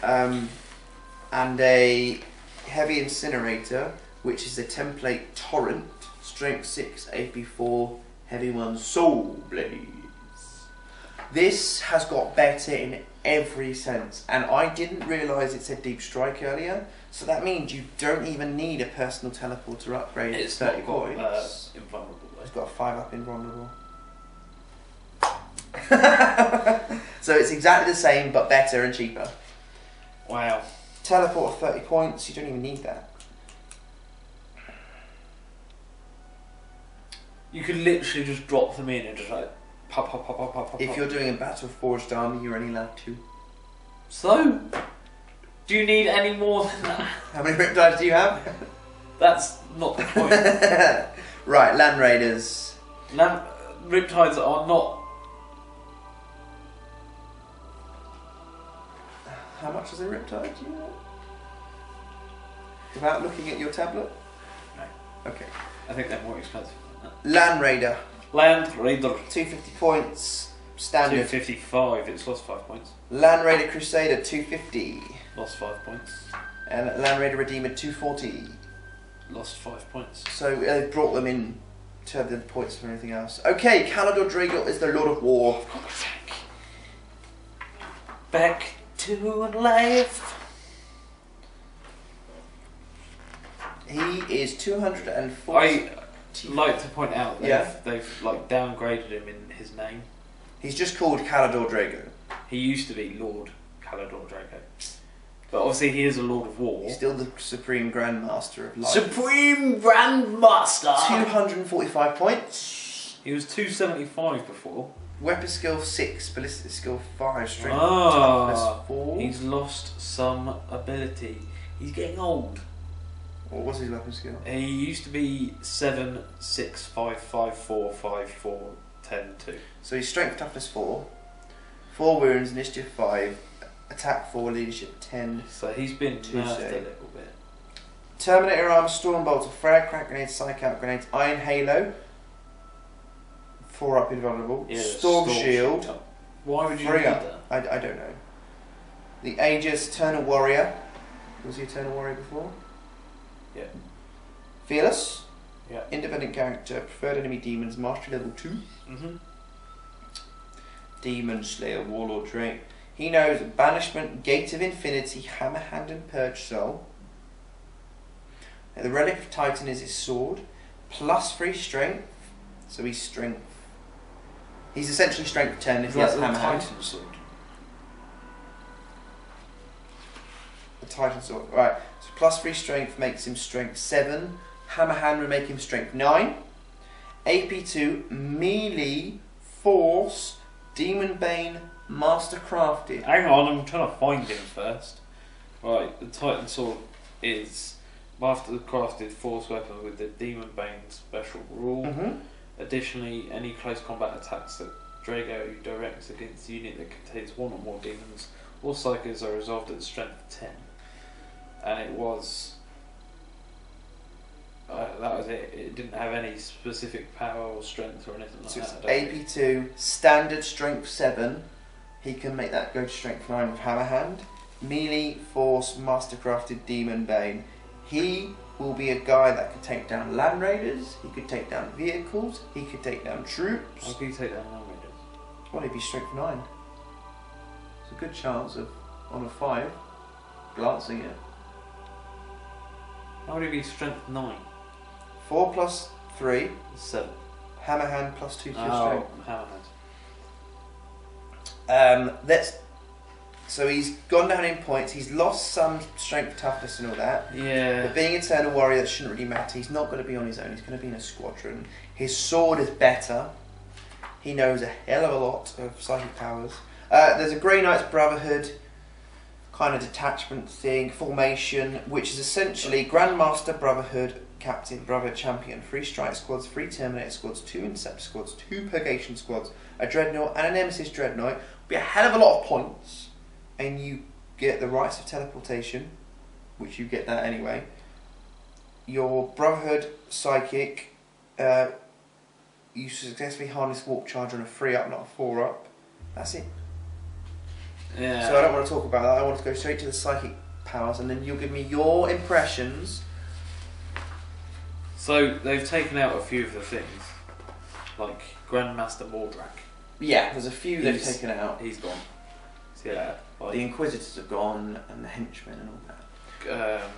And a heavy incinerator, which is a template torrent, strength 6 AP4, heavy 1 soul blaze. This has got better in every sense, and I didn't realise it said deep strike earlier, so that means you don't even need a personal teleporter upgrade. It's 30 not got points. invulnerable though. It's got a 5 up invulnerable. So it's exactly the same, but better and cheaper. Wow. Teleport of 30 points, you don't even need that. You could literally just drop them in and just like pop, pop, pop, pop, pop, pop. If you're doing a battle forged army, you're only allowed 2. So, do you need any more than that? How many Riptides do you have? That's not the point. Right, Land Raiders. Riptides are not. How much is a Riptide, do you know? Without looking at your tablet? No. Okay. I think they're more expensive than that. Land Raider. Land Raider. 250 points. Standard. 255, it's lost 5 points. Land Raider Crusader 250. Lost 5 points. And Land Raider Redeemer 240. Lost 5 points. So they brought them in to have the points for anything else. Okay, Calador Drago is the Lord of War. Back to life. He is 240. I like to point out Yeah. they've like downgraded him in his name. He's just called Calador Drago. He used to be Lord Calador Draco. But obviously he is a Lord of War. He's still the Supreme Grandmaster of Life. Supreme Grandmaster! 245 points. He was 275 before. Weapon skill 6, ballistic skill 5, strength Ah, toughness 4. he's lost some ability. He's getting old. What was his weapon skill? He used to be 7, 6, 5, 5, 4, 5, 4, 10, 2. So he's strength toughness 4, 4 wounds, initiative 5, attack 4, leadership 10. So he's been Two nerfed save. a little bit. Terminator armor, storm bolter, frag, crack grenades, psych out grenades, iron halo, 4 up invulnerable, Yeah, storm shield, Why would you 3 need up. that? I don't know. The Aegis, Eternal Warrior. Was he Eternal Warrior before? Yeah. Fearless. Yeah. Independent character, preferred enemy demons, mastery level 2. Mm-hmm. Demon Slayer, Warlord trait. He knows Banishment, Gate of Infinity, Hammer Hand and Purge Soul. Now, the Relic of Titan is his sword. Plus 3 strength. So he's strength. He's essentially strength 10 if he has the Hammer Hand. Titan sword. The Titan sword. Right. So plus 3 strength makes him strength 7. Hammer Hand will make him strength 9. AP2, melee, force, Demon Bane, Master Crafted. Hang on, I'm trying to find him first. Right, the Titan sword is Master crafted force weapon with the Demon Bane special rule. Additionally, any close combat attacks that Drago directs against a unit that contains one or more demons or psychers are resolved at strength 10. And it was... that was it. It didn't have any specific power or strength or anything like So that. it's AP2, standard strength 7. He can make that go to strength 9 with Hammer Hand. Melee, Force, Mastercrafted, Demon, Bane. He will be a guy that could take down Land Raiders, he could take down vehicles, he could take down troops. How can you take down Land Raiders? Well, he'd be strength 9. It's a good chance of, on a 5, glancing it. How would it be strength 9? 4 plus 3, 7. Hammer Hand plus 2 to your Oh, strength. Hammer Hand. So he's gone down in points, he's lost some strength, toughness and all that. Yeah. But being Eternal Warrior, that shouldn't really matter. He's not going to be on his own, he's going to be in a squadron. His sword is better. He knows a hell of a lot of psychic powers. There's a Grey Knights Brotherhood kind of detachment thing, formation, which is essentially Grandmaster Brotherhood, Captain, Brotherhood Champion, 3 Strike Squads, 3 Terminator Squads, 2 Interceptor Squads, 2 Purgation Squads, a Dreadnought and a Nemesis Dreadnought. Will be a hell of a lot of points. And you get the rights of teleportation, which you get that anyway. Your Brotherhood Psychic, you successfully harness Warp Charge on a 3-up, not a 4-up. That's it. Yeah. So I don't want to talk about that. I want to go straight to the psychic powers, and then you'll give me your impressions. So they've taken out a few of the things, like Grandmaster Mordrak. Yeah, there's a few they've taken out. He's gone. See that? Like, The Inquisitors have gone, and the henchmen and all that. um,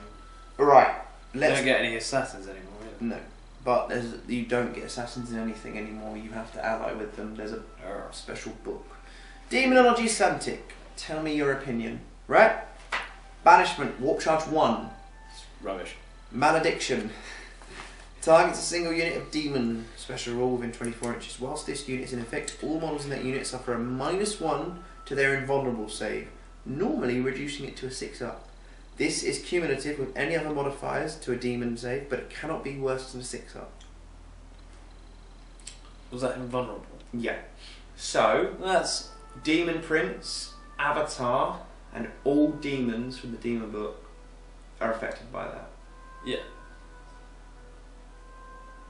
Right, you let's... don't get any assassins anymore. Really. No, but you don't get assassins in anything anymore. You have to ally with them. There's a special book. Demonology Santic. Tell me your opinion. Right? Banishment. Warp Charge 1. It's rubbish. Malediction. Targets a single unit of demon. Special rule within 24 inches. Whilst this unit is in effect, all models in that unit suffer a -1 to their invulnerable save, normally reducing it to a 6-up. This is cumulative with any other modifiers to a demon save, but it cannot be worse than a 6-up. Was that invulnerable? Yeah. So, That's... Demon Prince, Avatar, and all demons from the Demon Book are affected by that. Yeah.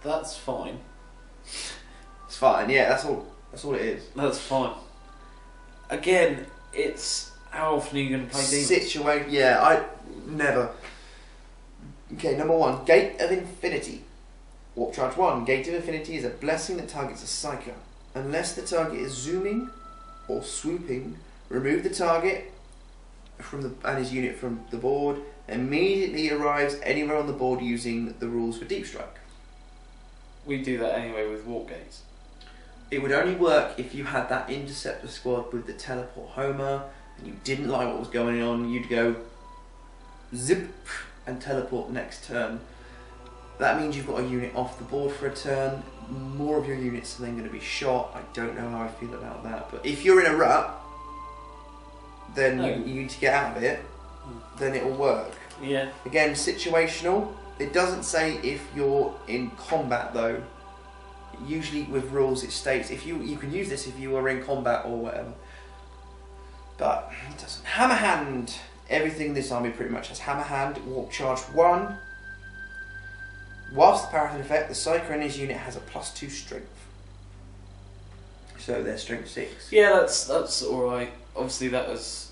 That's fine. It's fine, yeah, that's all it is. That's fine. Again, it's... How often are you going to play demons? Situation, yeah, I never. Okay, number 1, Gate of Infinity. Warp Charge 1, Gate of Infinity is a blessing that targets a Psyker. Unless the target is zooming or swooping, remove the target and his unit from the board, immediately arrives anywhere on the board using the rules for Deep Strike. We do that anyway with Warp Gates. It would only work if you had that Interceptor Squad with the Teleport Homer and you didn't like what was going on. You'd go zip and teleport next turn. That means you've got a unit off the board for a turn. More of your units are then going to be shot. I don't know how I feel about that, but if you're in a rut, then you need to get out of it, then it will work. Yeah. Again, situational. It doesn't say if you're in combat though. Usually with rules it states if you can use this if you are in combat or whatever. But it doesn't. Hammer Hand. Everything in this army pretty much has Hammer Hand. Warp Charge 1. Whilst the power is in effect, the Psyker in his unit has a +2 strength. So they're strength 6. Yeah, that's alright. Obviously that was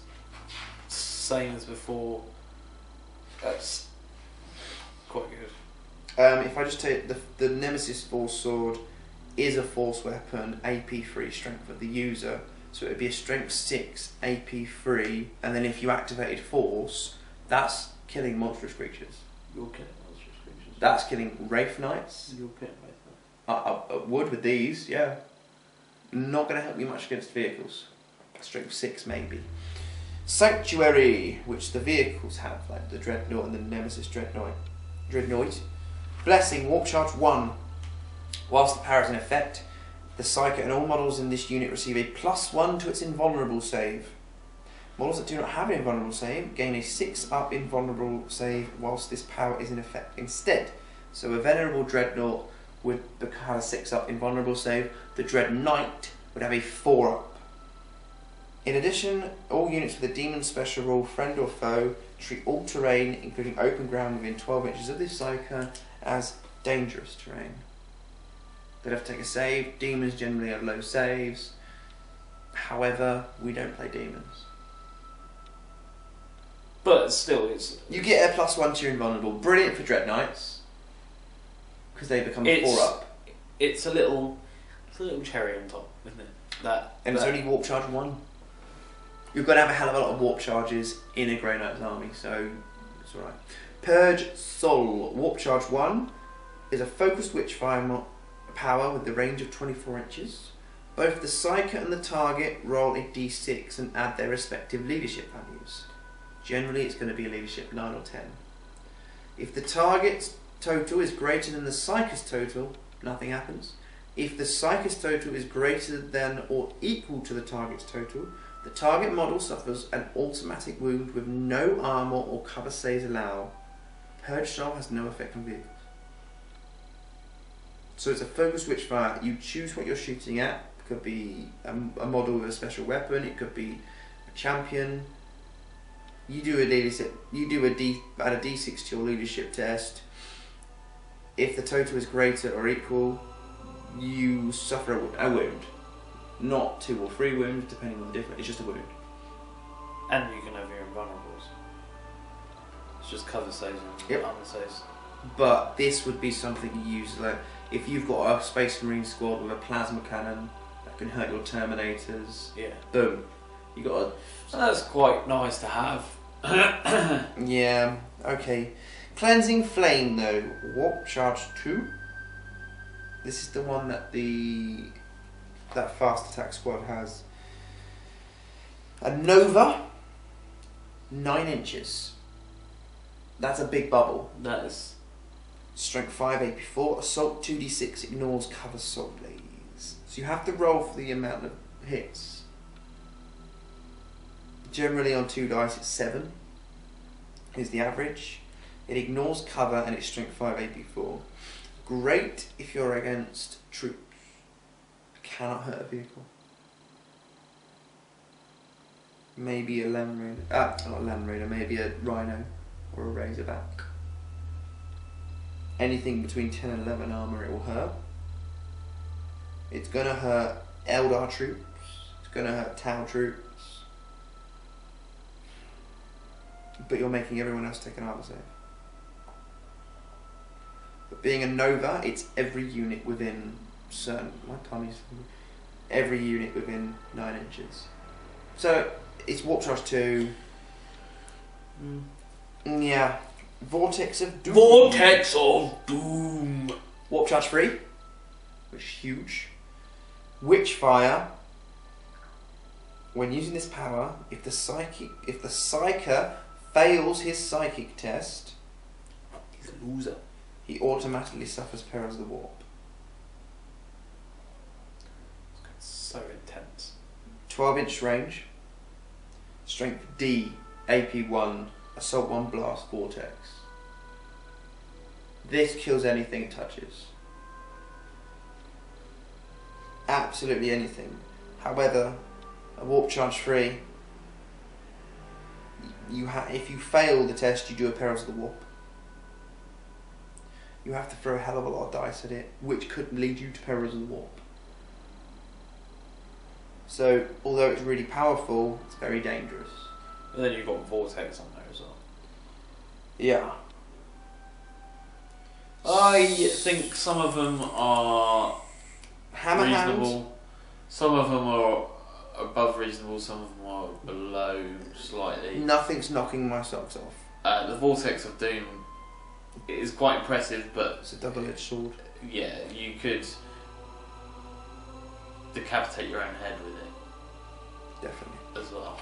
same as before. That's quite good. If I just take the Nemesis Force Sword is a force weapon, AP3 strength of the user, so it would be a strength 6, AP3, and then if you activated Force, that's killing monstrous creatures. You're killing monstrous creatures. That's killing Wraith Knights. You're killing Wraith Knights. I would with these, yeah. Not going to help you much against vehicles. Strength 6 maybe. Sanctuary, which the vehicles have, like the Dreadnought and the Nemesis Dreadnought. Blessing, Warp Charge 1. Whilst the power is in effect, the Psyker and all models in this unit receive a +1 to its invulnerable save. Models that do not have an invulnerable save gain a 6-up invulnerable save whilst this power is in effect instead. So a Venerable Dreadnought would have a 6-up invulnerable save. The Dread Knight would have a 4-up. In addition, all units with a demon special rule, friend or foe, treat all terrain, including open ground within 12 inches of this Psyker, as dangerous terrain. They'd have to take a save. Demons generally have low saves. However, we don't play demons. But still, it's... You get a +1 to your invulnerable. Brilliant for Dread Knights. Because they become 4-up. It's a little cherry on top, isn't it? It's only Warp Charge 1. You've got to have a hell of a lot of Warp Charges in a Grey Knight's army, so it's alright. Purge Soul. Warp Charge 1 is a focused Witchfire power with the range of 24 inches. Both the Psyker and the target roll a d6 and add their respective leadership values. Generally, it's going to be a leadership 9 or 10. If the target's total is greater than the Psyker's total, nothing happens. If the Psyker's total is greater than or equal to the target's total, the target model suffers an automatic wound with no armour or cover saves allowed. Purge Soul has no effect on vehicles. So it's a focused Witchfire. You choose what you're shooting at. It could be a model with a special weapon. It could be a champion. You do a leadership. Add a d6 to your leadership test. If the total is greater or equal, you suffer a wound. Not 2 or 3 wounds, depending on the difference. It's just a wound. And you can have your invulnerables. It's just cover saves and armor saves. But this would be something you use, like if you've got a Space Marine squad with a plasma cannon that can hurt your Terminators. Yeah. Boom. You got a... So that's quite nice to have. Yeah. Okay. Cleansing Flame though. Warp Charge 2. This is the one that that fast attack squad has. A Nova. 9 inches. That's a big bubble. That is. Strength 5, AP 4, Assault 2d6, ignores cover Soul Blaze. So you have to roll for the amount of hits. Generally on 2 dice it's 7. Is the average. It ignores cover and it's Strength 5, AP 4. Great if you're against troops. Cannot hurt a vehicle. Maybe a Land Raider. Not a Land Raider, maybe a Rhino or a Razorback. Anything between 10 and 11 armour it will hurt. It's going to hurt Eldar troops. It's going to hurt Tau troops. But you're making everyone else take an armour save. But being a Nova, it's every unit within certain... every unit within 9 inches. So, it's Warp Charge 2. Yeah. Vortex of Doom. Vortex of Doom. Warp Charge 3, which is huge. Witchfire. When using this power, if the Psyker fails his psychic test, he's a loser. He automatically suffers perils of the warp. It's so intense. 12-inch range. Strength D, AP 1. Assault 1 Blast Vortex. This kills anything it touches. Absolutely anything. However, a Warp Charge 3, if you fail the test, you do a Perils of the Warp. You have to throw a hell of a lot of dice at it, which could lead you to Perils of the Warp. So, although it's really powerful, it's very dangerous. And then you've got Vortex on there as well. Yeah. I think some of them are Hammerhand. reasonable. Some of them are above reasonable, some of them are below slightly. Nothing's knocking my socks off. The Vortex of Doom is quite impressive, but... It's a double-edged sword. Yeah, you could decapitate your own head with it. Definitely. As well.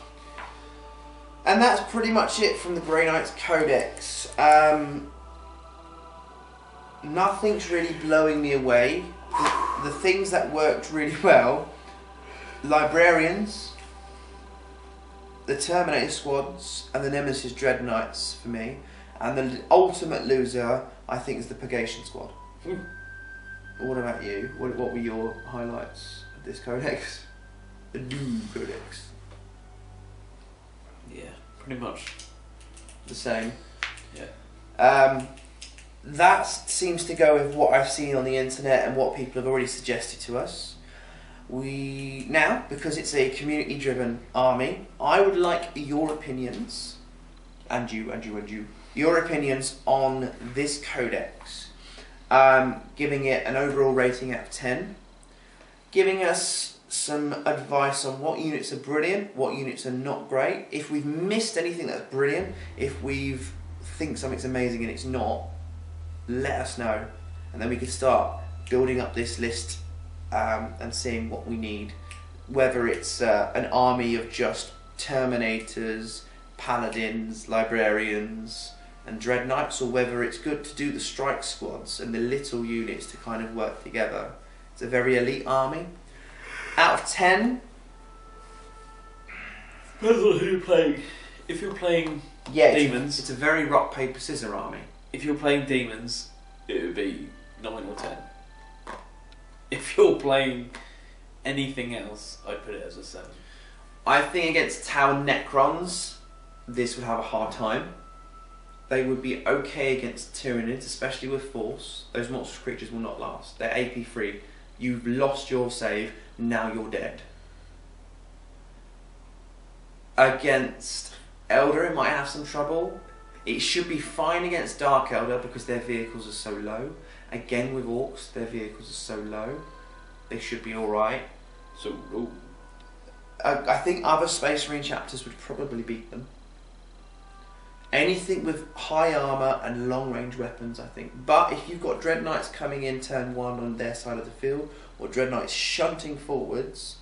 And that's pretty much it from the Grey Knight's Codex. Nothing's really blowing me away. The things that worked really well: Librarians, the Terminator squads, and the Nemesis Dread Knights for me. And the ultimate loser, I think, is the Purgation squad. what about you? What were your highlights of this codex? The new codex. Yeah, pretty much the same. Yeah. That seems to go with what I've seen on the internet and what people have already suggested to us. We now, because it's a community-driven army, I would like your opinions, and you, your opinions on this codex. Giving it an overall rating out of 10. Giving us some advice on what units are brilliant, what units are not great. If we've missed anything that's brilliant, if we've think something's amazing and it's not, let us know, and then we can start building up this list and seeing what we need. Whether it's an army of just Terminators, Paladins, Librarians and Dread Knights, or whether it's good to do the strike squads and the little units to kind of work together. It's a very elite army. Out of 10, depends on who you're playing. If you're playing demons, it's a very rock paper scissors army. If you're playing demons, it would be 9 or 10. If you're playing anything else, I'd put it as a 7. I think against Tower Necrons, this would have a hard time. They would be okay against Tyranids, especially with Force. Those monstrous creatures will not last. They're AP free. You've lost your save, now you're dead. Against Elder, it might have some trouble. It should be fine against Dark Elder because their vehicles are so low. Again with Orcs, their vehicles are so low. They should be alright. So, I think other Space Marine chapters would probably beat them. Anything with high armour and long range weapons, I think. But if you've got Dread Knights coming in turn 1 on their side of the field, or Dread Knights shunting forwards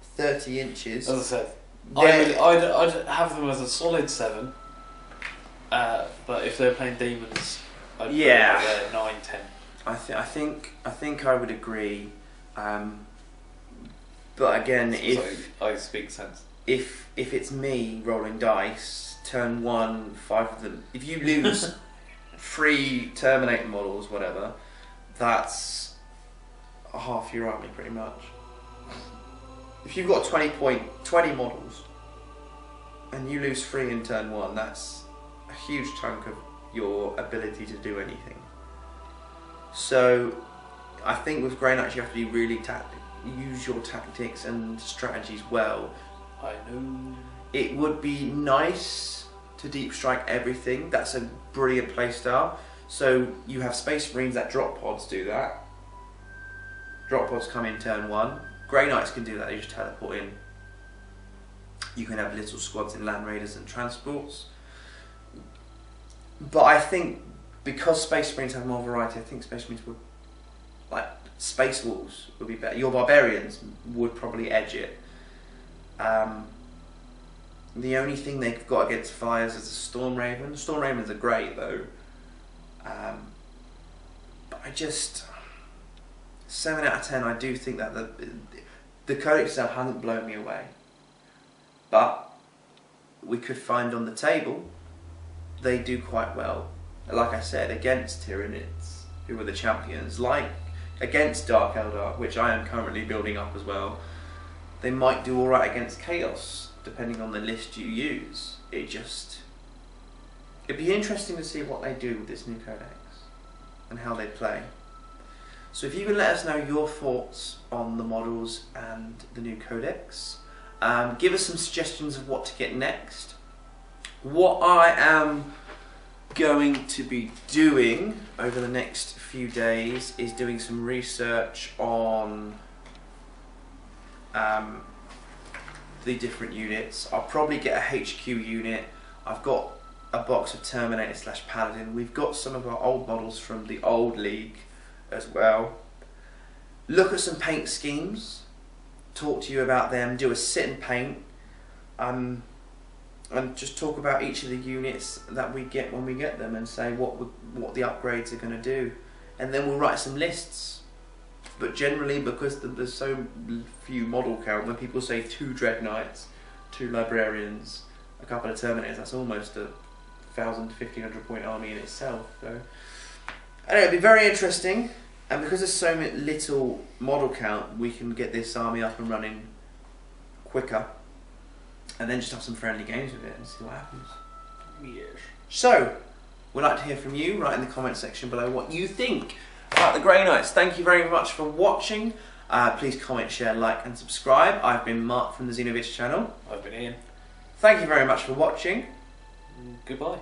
30 inches... As I said, I'd have them as a solid 7. But if they're playing demons, I'd put them at 9, 10. I think I would agree. But again, I speak sense. If it's me rolling dice, turn 1, 5 of them. If you lose 3 Terminator models, whatever, that's half your army pretty much. If you've got 20 models and you lose 3 in turn 1, that's a huge chunk of your ability to do anything. So I think with Grey Knights you have to be really use your tactics and strategies well. I know. It would be nice to deep strike everything. That's a brilliant playstyle. So you have Space Marines that drop pods do that. Drop pods come in turn 1. Grey Knights can do that, they just teleport in. You can have little squads in Land Raiders and Transports. But I think because Space Marines have more variety, I think Space Marines would, like Space Wolves would be better. Your Barbarians would probably edge it. The only thing they've got against fires is the Storm Raven. Storm Ravens are great though. But I just 7 out of 10. I do think that the codex itself hasn't blown me away. But we could find on the table they do quite well. Like I said, against Tyranids, who are the champions, like against Dark Eldar, which I am currently building up as well, they might do alright against Chaos, depending on the list you use. It'd be interesting to see what they do with this new codex and how they play. So if you can let us know your thoughts on the models and the new codex, give us some suggestions of what to get next. What I am going to be doing over the next few days is doing some research on the different units. I'll probably get a HQ unit. I've got a box of Terminator / Paladin. We've got some of our old models from the old league as well. Look at some paint schemes, talk to you about them, do a sit and paint, and just talk about each of the units that we get when we get them and say what the upgrades are going to do. And then we'll write some lists. But generally, because there's so few model count, when people say 2 Dread Knights, 2 Librarians, a couple of Terminators, that's almost a 1,000 to 1,500 point army in itself. So, I don't know, it'll be very interesting. And because there's so little model count, we can get this army up and running quicker, and then just have some friendly games with it and see what happens. Yes. So, we'd like to hear from you. Write in the comment section below what you think about the Grey Knights. Thank you very much for watching. Please comment, share, like and subscribe. I've been Mark from the Xenovids channel. I've been Ian. Thank you very much for watching. Goodbye.